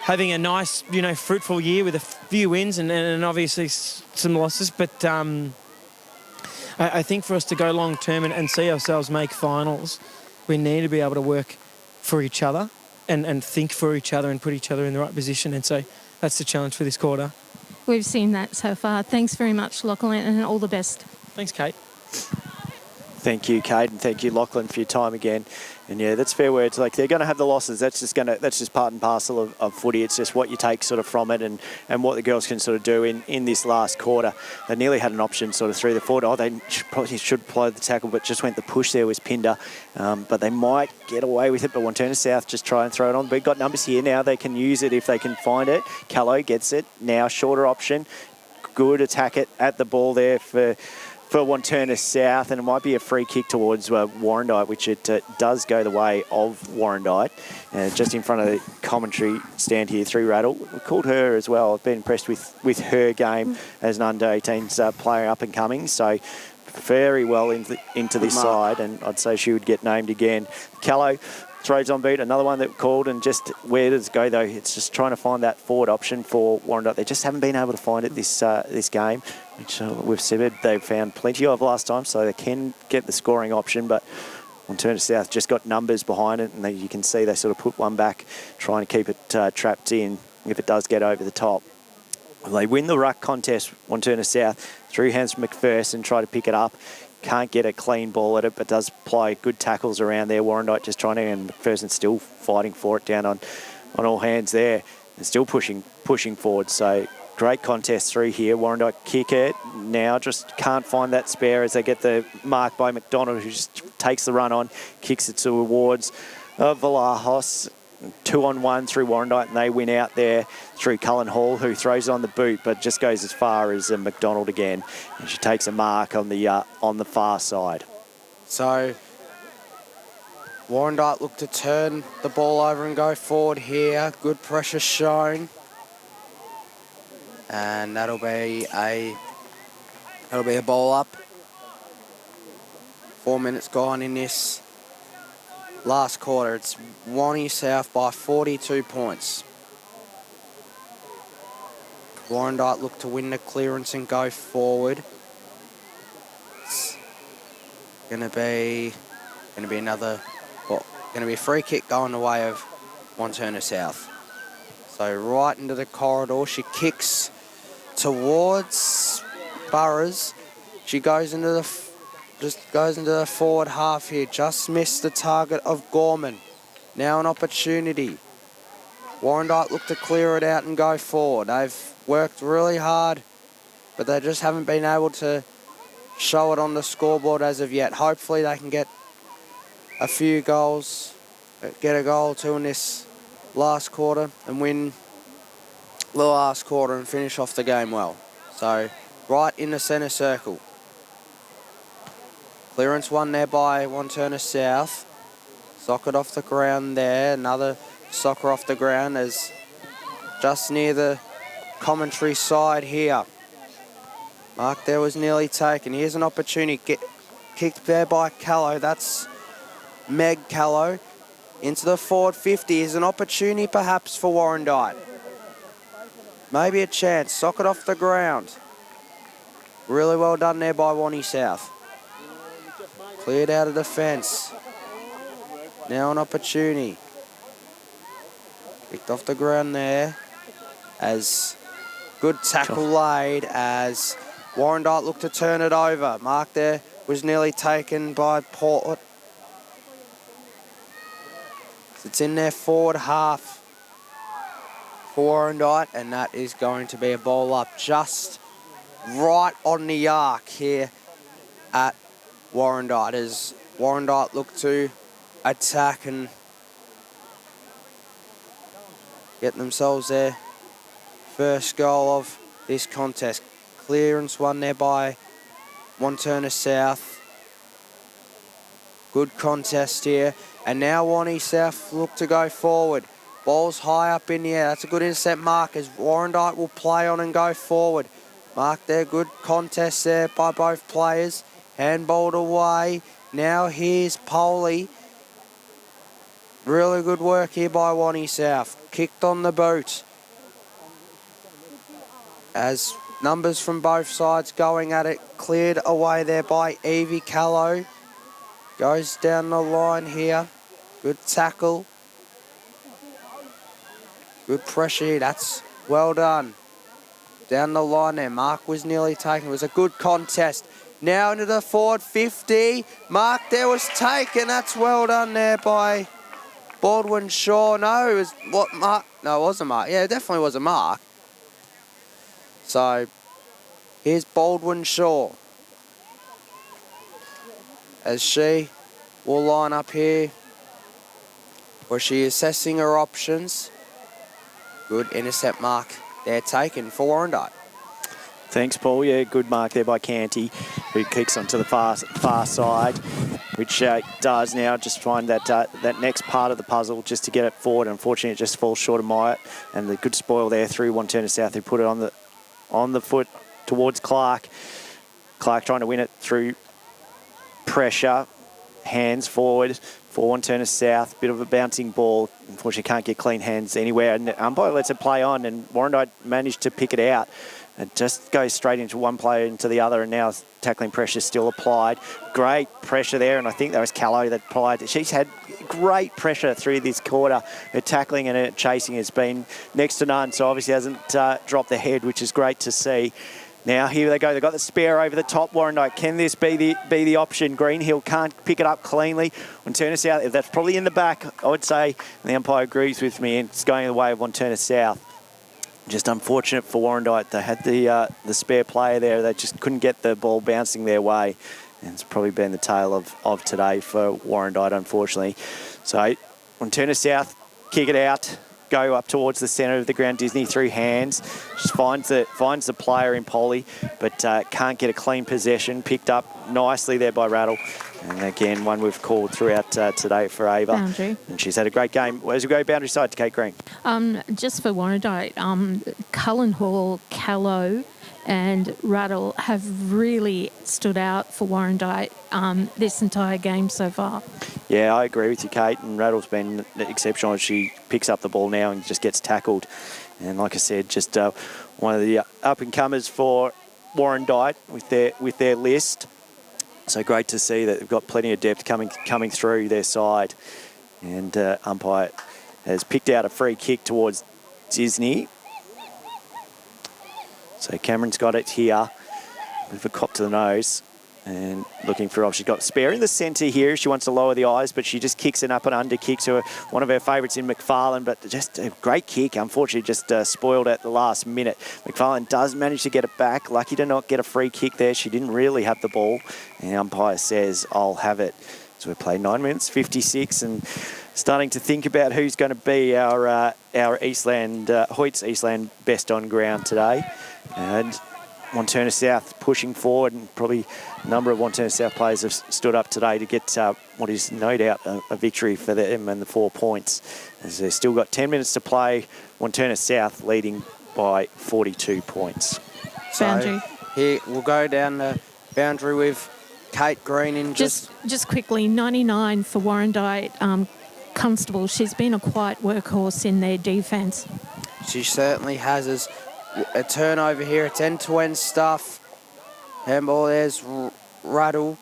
having a nice, fruitful year with a few wins and obviously some losses, but I think for us to go long term and see ourselves make finals, we need to be able to work for each other and think for each other and put each other in the right position. And so that's the challenge for this quarter. We've seen that so far. Thanks very much, Lachlan, and all the best. Thanks, Kate. Thank you, Kate, and thank you, Lachlan, for your time again. And yeah, that's fair words. Like, they're going to have the losses. That's just part and parcel of footy. It's just what you take sort of from it, and what the girls can sort of do in this last quarter. They nearly had an option sort of through the forward. Oh, they probably should apply the tackle, but just went the push there was Pinder. But they might get away with it. But Wantirna South just try and throw it on. But got numbers here now. They can use it if they can find it. Callow gets it now. Shorter option. Good attack it at the ball there for Wantirna South, and it might be a free kick towards Warrandyte, which it does go the way of Warrandyte. Just in front of the commentary stand here, 3 Rattle. We called her as well. I've been impressed with her game as an under-18s player up and coming. So very well into this side, and I'd say she would get named again. Callow throws on beat, another one that called, and just where does it go though? It's just trying to find that forward option for Warrandyte. They just haven't been able to find it this game, which we've said they've found plenty of last time, so they can get the scoring option, but Wantirna South just got numbers behind it, and you can see they sort of put one back, trying to keep it trapped in if it does get over the top. They win the ruck contest, Wantirna South, through hands from McPherson, try to pick it up. Can't get a clean ball at it, but does apply good tackles around there. Warrandyte just trying to, and McPherson still fighting for it down on all hands there, and still pushing forward. So great contest through here. Warrandyte kick it now, just can't find that spare as they get the mark by McDonald, who just takes the run on, kicks it towards Valahos. 2-on-1 through Warrandyte, and they win out there through Cullen Hall, who throws on the boot, but just goes as far as McDonald again, and she takes a mark on the far side. So Warrandyte look to turn the ball over and go forward here. Good pressure shown, and that'll be a ball up. 4 minutes gone in this last quarter. It's Wantirna South by 42 points. Warrandyte look to win the clearance and go forward. It's going to be a free kick going the way of Wantirna South. So right into the corridor, she kicks towards Burrows. She goes into the forward half here. Just missed the target of Gorman. Now an opportunity. Warrandyte look to clear it out and go forward. They've worked really hard, but they just haven't been able to show it on the scoreboard as of yet. Hopefully they can get a few goals, get a goal or two in this last quarter and win the last quarter and finish off the game well. So right in the centre circle. Clearance won there by Wantirna South. Socket off the ground there. Another soccer off the ground as just near the commentary side here. Mark there was nearly taken. Here's an opportunity. Kicked there by Callow. That's Meg Callow. Into the forward 50 is an opportunity perhaps for Warrandyte. Maybe a chance. Socket off the ground. Really well done there by Wantirna South. Cleared out of defence. Now an opportunity. Kicked off the ground there. As good tackle laid as Warrandyte looked to turn it over. Mark there was nearly taken by Port. It's in their forward half for Warrandyte, and that is going to be a ball up just right on the arc here at Warrandyte as Warrandyte look to attack and get themselves their first goal of this contest. Clearance won there by Wantirna South. Good contest here. And now Wantirna South look to go forward. Ball's high up in the air. That's a good intercept mark as Warrandyte will play on and go forward. Mark there. Good contest there by both players. Handballed away. Now here's Poley. Really good work here by Wantirna South. Kicked on the boot. As numbers from both sides going at it. Cleared away there by Evie Callow. Goes down the line here. Good tackle. Good pressure here. That's well done. Down the line there. Mark was nearly taken. It was a good contest. Now into the forward 50. Mark there was taken. That's well done there by Baldwin Shaw. No, it was what mark? No, it was a mark. Yeah, it definitely was a mark. So here's Baldwin Shaw as she will line up here where she is assessing her options. Good intercept mark there taken for Warrandyte. Thanks, Paul. Yeah, good mark there by Canty, who kicks onto the far side, which does now just find that next part of the puzzle just to get it forward. Unfortunately, it just falls short of Myatt, and the good spoil there through Wantirna South, who put it on the foot towards Clark. Clark trying to win it through pressure, hands forward for Wantirna South. Bit of a bouncing ball. Unfortunately, can't get clean hands anywhere, and the umpire lets it play on, and Warrandyte managed to pick it out. It just goes straight into one player into the other, and now tackling pressure still applied. Great pressure there, and I think that was Callow that applied it. She's had great pressure through this quarter. Her tackling and her chasing has been next to none, so obviously hasn't dropped the head, which is great to see. Now here they go. They've got the spare over the top. Warrandyte. Can this be the option? Greenhill can't pick it up cleanly. Wantirna South, that's probably in the back, I would say. And the umpire agrees with me, and it's going the way of Wantirna South. Just unfortunate for Warrandyte. They had the spare player there. They just couldn't get the ball bouncing their way. And it's probably been the tale of today for Warrandyte, unfortunately. So Wantirna South kick it out, go up towards the centre of the ground. Disney through hands. Just finds the player in Polly, but can't get a clean possession. Picked up nicely there by Rattle. And again, one we've called throughout today for Ava. Boundary. And she's had a great game. As we go boundary side to Kate Green. Just for Warrandyte, Cullen Hall, Callow and Rattle have really stood out for Warrandyte this entire game so far. Yeah, I agree with you, Kate. And Rattle's been exceptional. She picks up the ball now and just gets tackled. And like I said, just one of the up-and-comers for Warrandyte with their list. So great to see that they've got plenty of depth coming through their side. And umpire has picked out a free kick towards Disney. So Cameron's got it here. Bit of a cop to the nose. And looking for she's got spare in the centre here. She wants to lower the eyes, but she just kicks it up and under kick to one of her favourites in McFarlane. But just a great kick. Unfortunately, just spoiled at the last minute. McFarlane does manage to get it back. Lucky to not get a free kick there. She didn't really have the ball. And the umpire says, I'll have it. So we played 9 minutes, 56, and starting to think about who's going to be our Eastland, Hoyt's Eastland best on ground today. And Wantirna South pushing forward, and probably a number of Wantirna South players have stood up today to get what is no doubt a victory for them and the 4 points. As they've still got 10 minutes to play, Wantirna South leading by 42 points. Boundary. So here we'll go down the boundary with Kate Green in just quickly, 99 for Warrandyte. Constable, she's been a quiet workhorse in their defence. She certainly has. As a turnover here, it's end-to-end stuff. Handball, there's Rattle,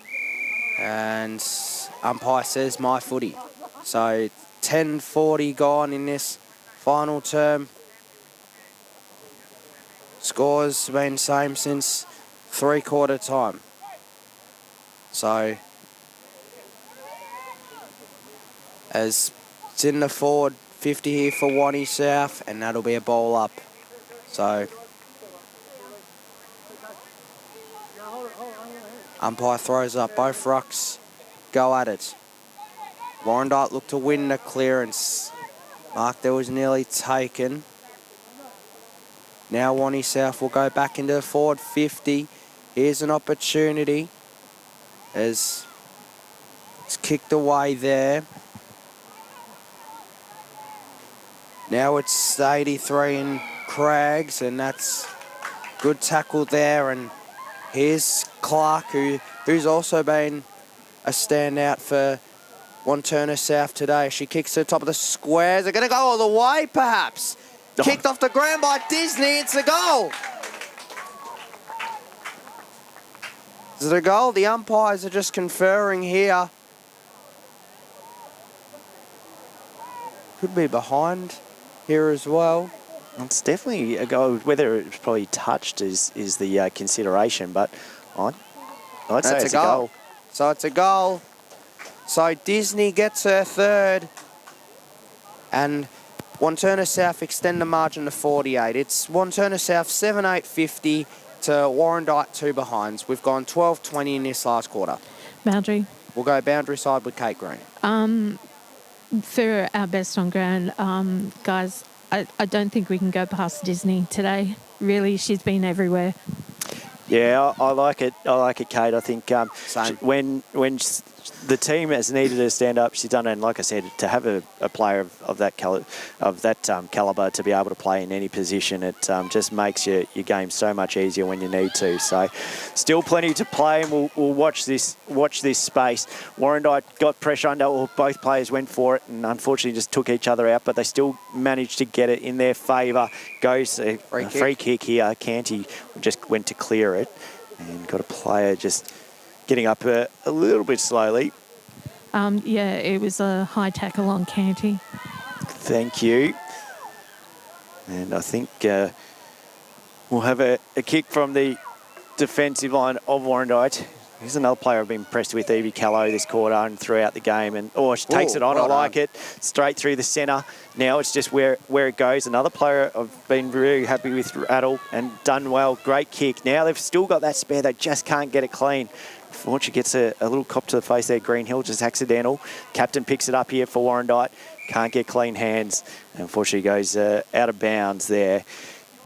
and umpire says my footy. So 10:40 gone in this final term. Scores have been the same since three-quarter time. So as it's in the forward 50 here for Wanty South, and that'll be a ball up. So umpire throws up, both rucks go at it. Warrandyte look to win the clearance. Mark there was nearly taken. Now Wanty South will go back into the forward 50. Here's an opportunity as it's kicked away there. Now it's 83 in Craigs, and that's good tackle there. And here's Clark, who's also been a standout for Wantirna South today. She kicks to the top of the squares. They're going to go all the way, perhaps. Kicked off the ground by Disney. It's a goal. Is it a goal? The umpires are just conferring here. Could be behind here as well. It's definitely a goal. Whether it's probably touched is the consideration, but I I'd say That's it's a goal. So it's a goal. So Disney gets her third. And Wantirna South extend the margin to 48. It's Wantirna South 7-8-50 to Warrandyte 2 behinds. We've gone 12-20 in this last quarter. Boundary. We'll go boundary side with Kate Green. For our best on ground, guys, I don't think we can go past Disney today. Really, she's been everywhere. Yeah, I like it. I like it, Kate. I think Same. when the team has needed her to stand up, she's done it. And like I said, to have a player of that calibre to be able to play in any position, it just makes your game so much easier when you need to. So, still plenty to play, and we'll watch this space. Warrandyte got pressure under, or both players went for it, and unfortunately just took each other out. But they still managed to get it in their favour. Goes a free kick here. Canty just went to clear it, and got a player just getting up a little bit slowly. Yeah, it was a high tackle on Canty. Thank you. And I think we'll have a kick from the defensive line of Warrandyte. Here's another player I've been impressed with, Evie Callow, this quarter and throughout the game. And she takes it on. Well I like it. Straight through the centre. Now it's just where it goes. Another player I've been really happy with, Rattle, and done well. Great kick. Now they've still got that spare. They just can't get it clean. Fortune gets a little cop to the face there. Greenhill, just accidental. Captain picks it up here for Warrandyte. Can't get clean hands. Unfortunately goes out of bounds there.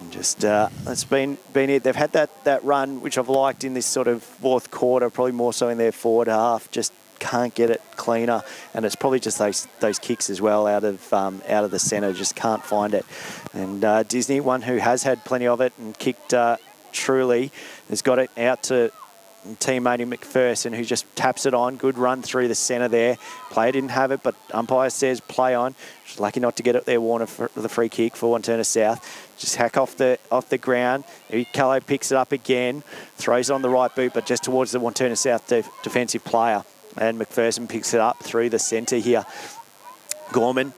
And just it's been it. They've had that run, which I've liked in this sort of fourth quarter, probably more so in their forward half. Just can't get it cleaner, and it's probably just those kicks as well out of the centre. Just can't find it. And Disney, one who has had plenty of it and kicked truly, has got it out to teammate McPherson, who just taps it on. Good run through the centre there. Player didn't have it, but umpire says play on. She's lucky not to get it there, Warner, for the free kick for Wantirna South. Just hack off the ground. Callow picks it up again, throws it on the right boot, but just towards the Wantirna South defensive player. And McPherson picks it up through the centre here. Gorman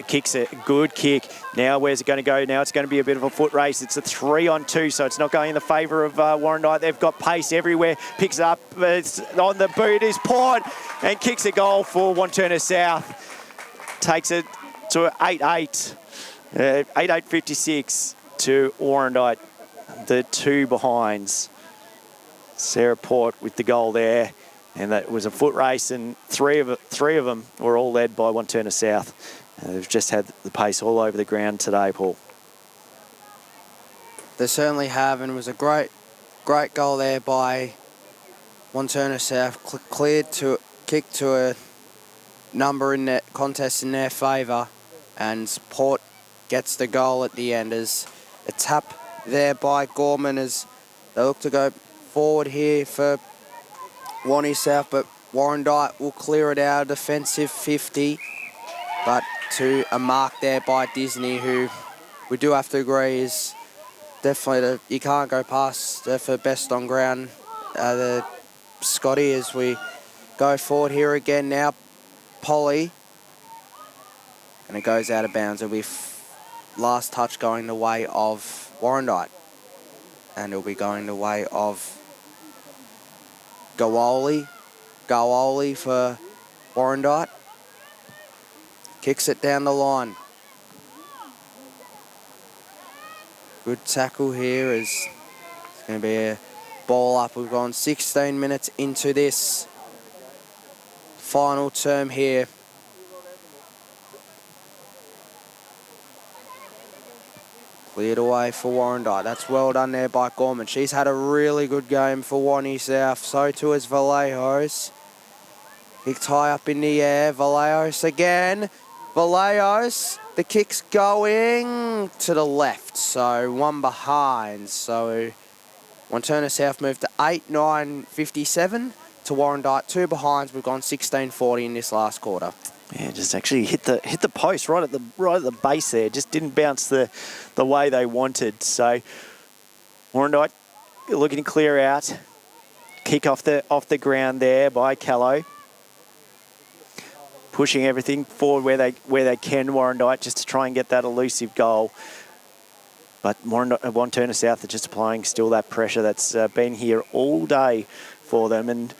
kicks a good kick. Now where's it going to go? Now it's going to be a bit of a foot race. It's a 3-on-2, so it's not going in the favour of Warrandyte. They've got pace everywhere. Picks it up. It's on the boot. Is Port and kicks a goal for Wantirna South. Takes it to 8-8. 8-8-56 to Warrandyte. The 2 behinds. Sarah Port with the goal there. And that was a foot race, and three of them were all led by Wantirna South. They've just had the pace all over the ground today, Paul. They certainly have, and it was a great goal there by Wantirna South. Kick to a number in that contest in their favour, and Port gets the goal at the end. As a tap there by Gorman as they look to go forward here for Wanty South, but Warrandyte will clear it out, defensive 50, but to a mark there by Disney, who we do have to agree is definitely you can't go past for best on ground. The Scotty, as we go forward here again now, Polly, and it goes out of bounds. It'll be last touch going the way of Warrandyte, and it'll be going the way of Goali for Warrandyte. Kicks it down the line. Good tackle here as it's going to be a ball up. We've gone 16 minutes into this final term here. Cleared away for Warrandyte. That's well done there by Gorman. She's had a really good game for Wanty South. So too has Vallejos. Kicked high up in the air. Vallejos again. Vallejos. The kick's going to the left. So 1 behind. So Wantirna South moved to 8-9-57 to Warrandyte 2 behinds. We've gone 16-40 in this last quarter. Yeah, just actually hit the post right at the base there. Just didn't bounce the way they wanted. So Warrandyte looking to clear out. Kick off the ground there by Callow. Pushing everything forward where they can, Warrandyte, just to try and get that elusive goal. But Wantirna South are just applying still that pressure that's been here all day for them. And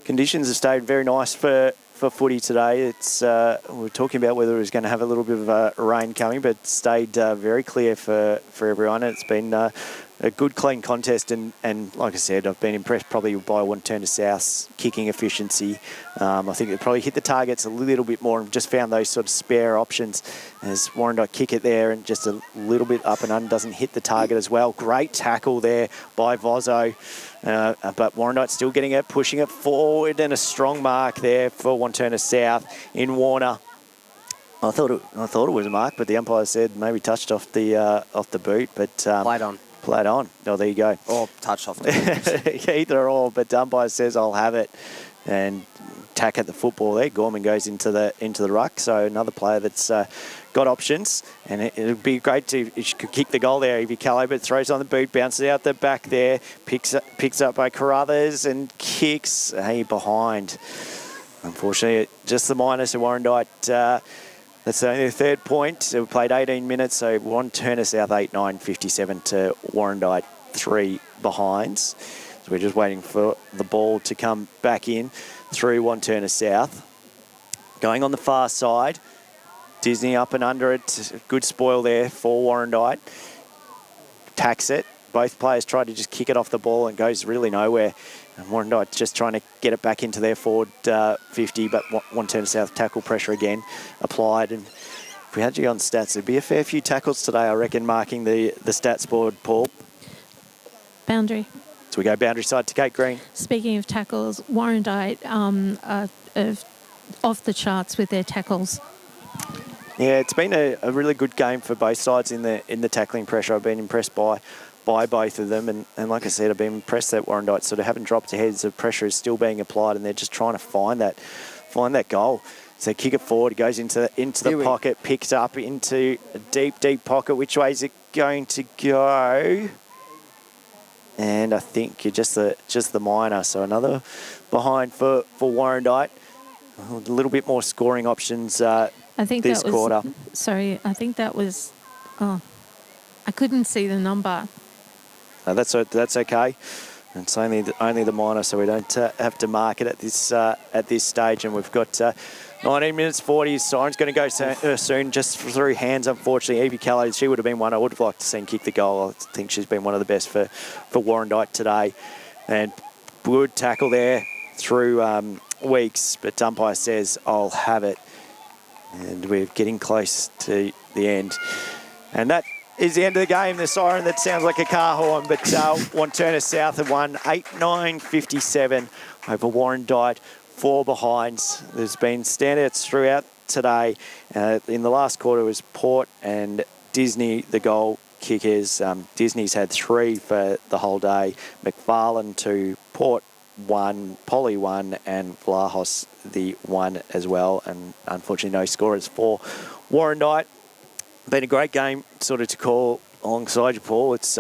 conditions have stayed very nice for footy today. It's we were talking about whether it was going to have a little bit of rain coming, but stayed very clear for everyone. It's been a good, clean contest, and like I said, I've been impressed probably by Wantirna South's kicking efficiency. I think they probably hit the targets a little bit more and just found those sort of spare options as Warrandyte kick it there and just a little bit up and under, doesn't hit the target as well. Great tackle there by Vozzo, but Warrandyte still getting it, pushing it forward, and a strong mark there for Wantirna South in Warner. I thought it was a mark, but the umpire said maybe touched off the boot, but played on. Oh, there you go. Or touched off the boot. Either or, but the umpire says I'll have it, and tack at the football there. Gorman goes into the ruck, so another player that's got options, and it would be great if she could kick the goal there. Evie Callow, but throws on the boot, bounces out the back there, picks up by Carruthers and kicks behind. Unfortunately, just the minus of Warrandyte. That's only the third point. So we played 18 minutes, so Wantirna South 8-9, 57 to Warrandyte 3 behinds. So we're just waiting for the ball to come back in through Wantirna South. Going on the far side, Disney up and under it. Good spoil there for Warrandyte. Tacks it. Both players try to just kick it off the ball and goes really nowhere. And Warrandyte just trying to get it back into their forward 50, but Wantirna South tackle pressure again applied. And if we had you on stats, there'd be a fair few tackles today, I reckon, marking the stats board, Paul. Boundary. So we go boundary side to Kate Green. Speaking of tackles, Warrandyte off the charts with their tackles. Yeah, it's been a really good game for both sides in the tackling pressure. I've been impressed by both of them, and like I said, I've been impressed that Warrandyte sort of haven't dropped ahead. The pressure is still being applied, and they're just trying to find that goal. So kick it forward, it goes into the pocket, picked up into a deep pocket. Which way is it going to go? And I think just the minor. So another behind for Warrandyte. A little bit more scoring options I think this quarter. Sorry, I think that was. Oh, I couldn't see the number. No, that's okay. It's only the minor, so we don't have to mark it at this stage. And we've got 19 minutes 40. Siren's going to go soon, just through hands. Unfortunately, Evie Callow, she would have been one I would have liked to see kick the goal. I think she's been one of the best for Warrandyte today. And good tackle there through Weeks, but umpire says I'll have it. And we're getting close to the end. And that is the end of the game. The siren that sounds like a car horn, but Wantirna South have won 8-9, 57 over Warrandyte, 4 behinds. There's been standouts throughout today. In the last quarter was Port and Disney, the goal kickers. Disney's had 3 for the whole day. McFarlane 2, Port 1, Polly 1, and Vlahos the 1 as well. And unfortunately, no scorers for Warrandyte. Been a great game sort of to call alongside you, Paul. It's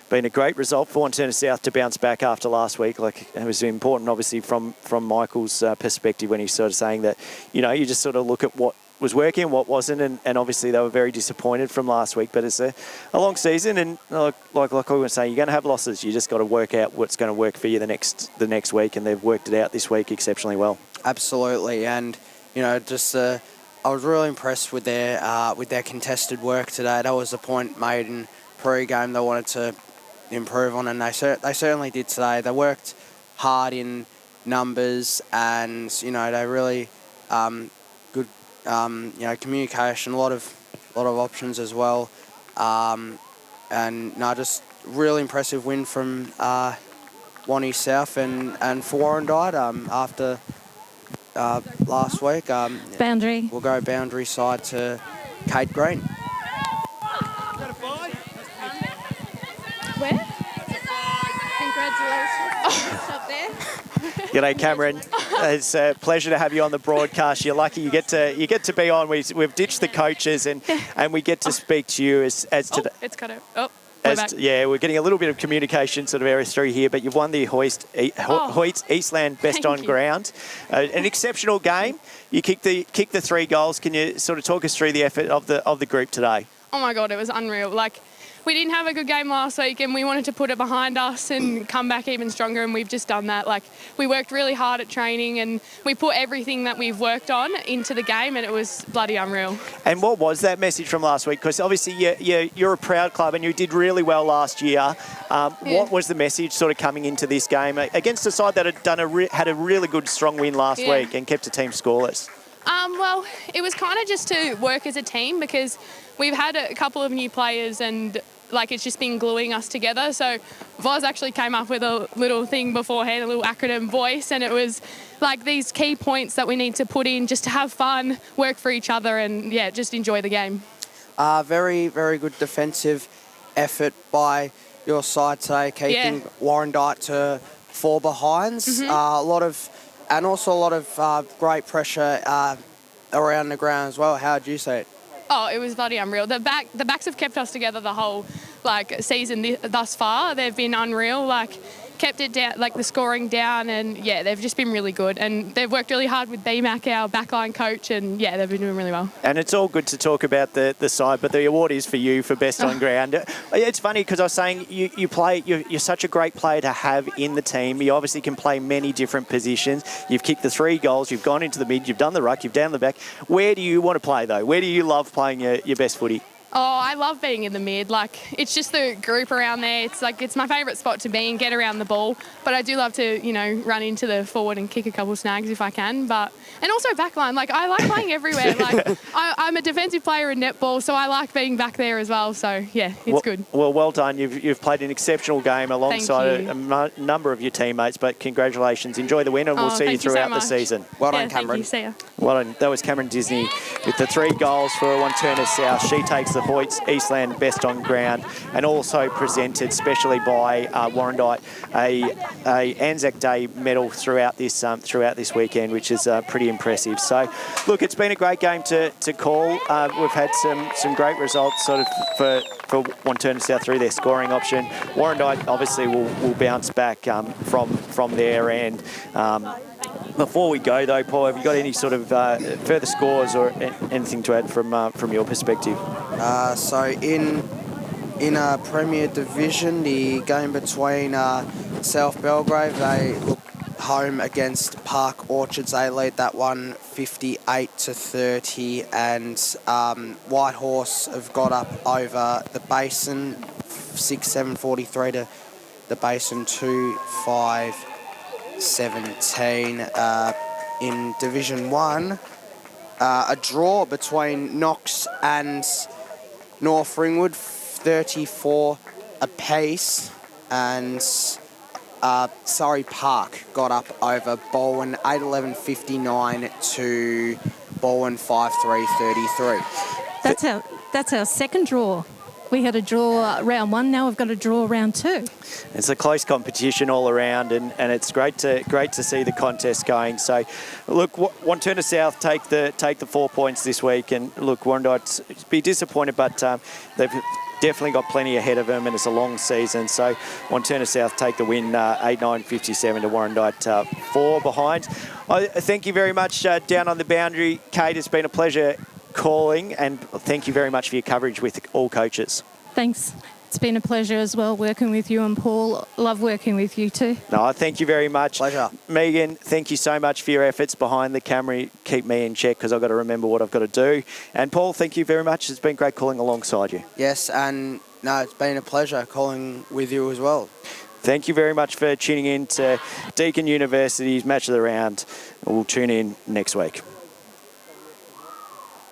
been a great result for Wantirna South to bounce back after last week. Like, it was important, obviously, from Michael's perspective when he's sort of saying that, you just sort of look at what was working and what wasn't, and obviously they were very disappointed from last week. But it's a long season, and like I was saying, you're going to have losses. You just got to work out what's going to work for you the next week, and they've worked it out this week exceptionally well. Absolutely, and I was really impressed with their contested work today. That was a point made in pre-game they wanted to improve on, and they certainly did today. They worked hard in numbers, and they really good communication, a lot of options as well, and just really impressive win from Wantirna South and for Warrandyte after. Last week. Boundary. We'll go boundary side to Kate Green. Where? Congratulations. Up there. G'day, Cameron. It's a pleasure to have you on the broadcast. You're lucky you get to be on. We've ditched the coaches and we get to speak to you as to. It's cut out. We're getting a little bit of communication sort of errors through here, but you've won the Hoyts Eastland Best on Ground. An exceptional game. You kicked the 3 goals. Can you sort of talk us through the effort of the group today? Oh my God, it was unreal. Like, we didn't have a good game last week and we wanted to put it behind us and come back even stronger, and we've just done that. Like, we worked really hard at training and we put everything that we've worked on into the game, and it was bloody unreal. And what was that message from last week? Because obviously you're a proud club and you did really well last year. What was the message sort of coming into this game against a side that had a really good, strong win last week and kept the team scoreless? Well, it was kind of just to work as a team, because we've had a couple of new players and like it's just been gluing us together. So Voz actually came up with a little thing beforehand, a little acronym voice, and it was like these key points that we need to put in just to have fun, work for each other, and just enjoy the game. Very, very good defensive effort by your side today, keeping Warrandyte to 4 behinds. A lot of great pressure around the ground as well. How would you say it? Oh, it was bloody unreal. The backs have kept us together the whole season thus far. They've been unreal. Kept it down, the scoring down, and they've just been really good. And they've worked really hard with BMAC, our backline coach, and they've been doing really well. And it's all good to talk about the side, but the award is for you for best on ground. It's funny because I was saying you're such a great player to have in the team. You obviously can play many different positions. You've kicked the 3 goals, you've gone into the mid, you've done the ruck, you've down the back. Where do you want to play though? Where do you love playing your best footy? Oh, I love being in the mid. It's just the group around there. It's my favourite spot to be and get around the ball. But I do love to, run into the forward and kick a couple snags if I can. And also backline. I like playing everywhere. I'm a defensive player in netball, so I like being back there as well. So, it's good. Well done. You've played an exceptional game alongside a number of your teammates, but congratulations. Enjoy the win, and we'll see you throughout the season. Well done, Cameron. Thank you. See ya. Well done. That was Cameron Disney with the 3 goals for Wantirna South. She takes the Hoyts Eastland Best on Ground, and also presented specially by Warrandyte a Anzac Day medal throughout this weekend, which is pretty impressive. So, look, it's been a great game to call. We've had some great results sort of for Wantirna South through their scoring option. Warrandyte obviously will bounce back from there. And before we go though, Paul, have you got any sort of further scores or anything to add from your perspective? So in Premier Division, the game between South Belgrave, they look home against Park Orchards. They lead that one 58-30, and Whitehorse have got up over the Basin 6-7-43 to the Basin 2-5-17. In Division 1, a draw between Knox and North Ringwood, 34 apiece, and Surrey Park got up over Bowen 8-11-59 to Bowen 5-3-33. That's our second draw. We had a draw round 1. Now we've got a draw round 2. It's a close competition all around, and it's great to see the contest going. So, look, Wantirna South take the 4 points this week, and look, Warrandyte be disappointed, but they've definitely got plenty ahead of them, and it's a long season. So, Wantirna South take the win 8-9-57 to Warrandyte 4 behind. Thank you very much down on the boundary, Kate. It's been a pleasure calling, and thank you very much for your coverage with all coaches. Thanks. It's been a pleasure as well working with you, and Paul, love working with you too. No, thank you very much. Pleasure. Megan, thank you so much for your efforts behind the camera. Keep me in check because I've got to remember what I've got to do. And Paul, thank you very much. It's been great calling alongside you. Yes, and no, it's been a pleasure calling with you as well. Thank you very much for tuning in to Deakin University's Match of the Round. We'll tune in next week.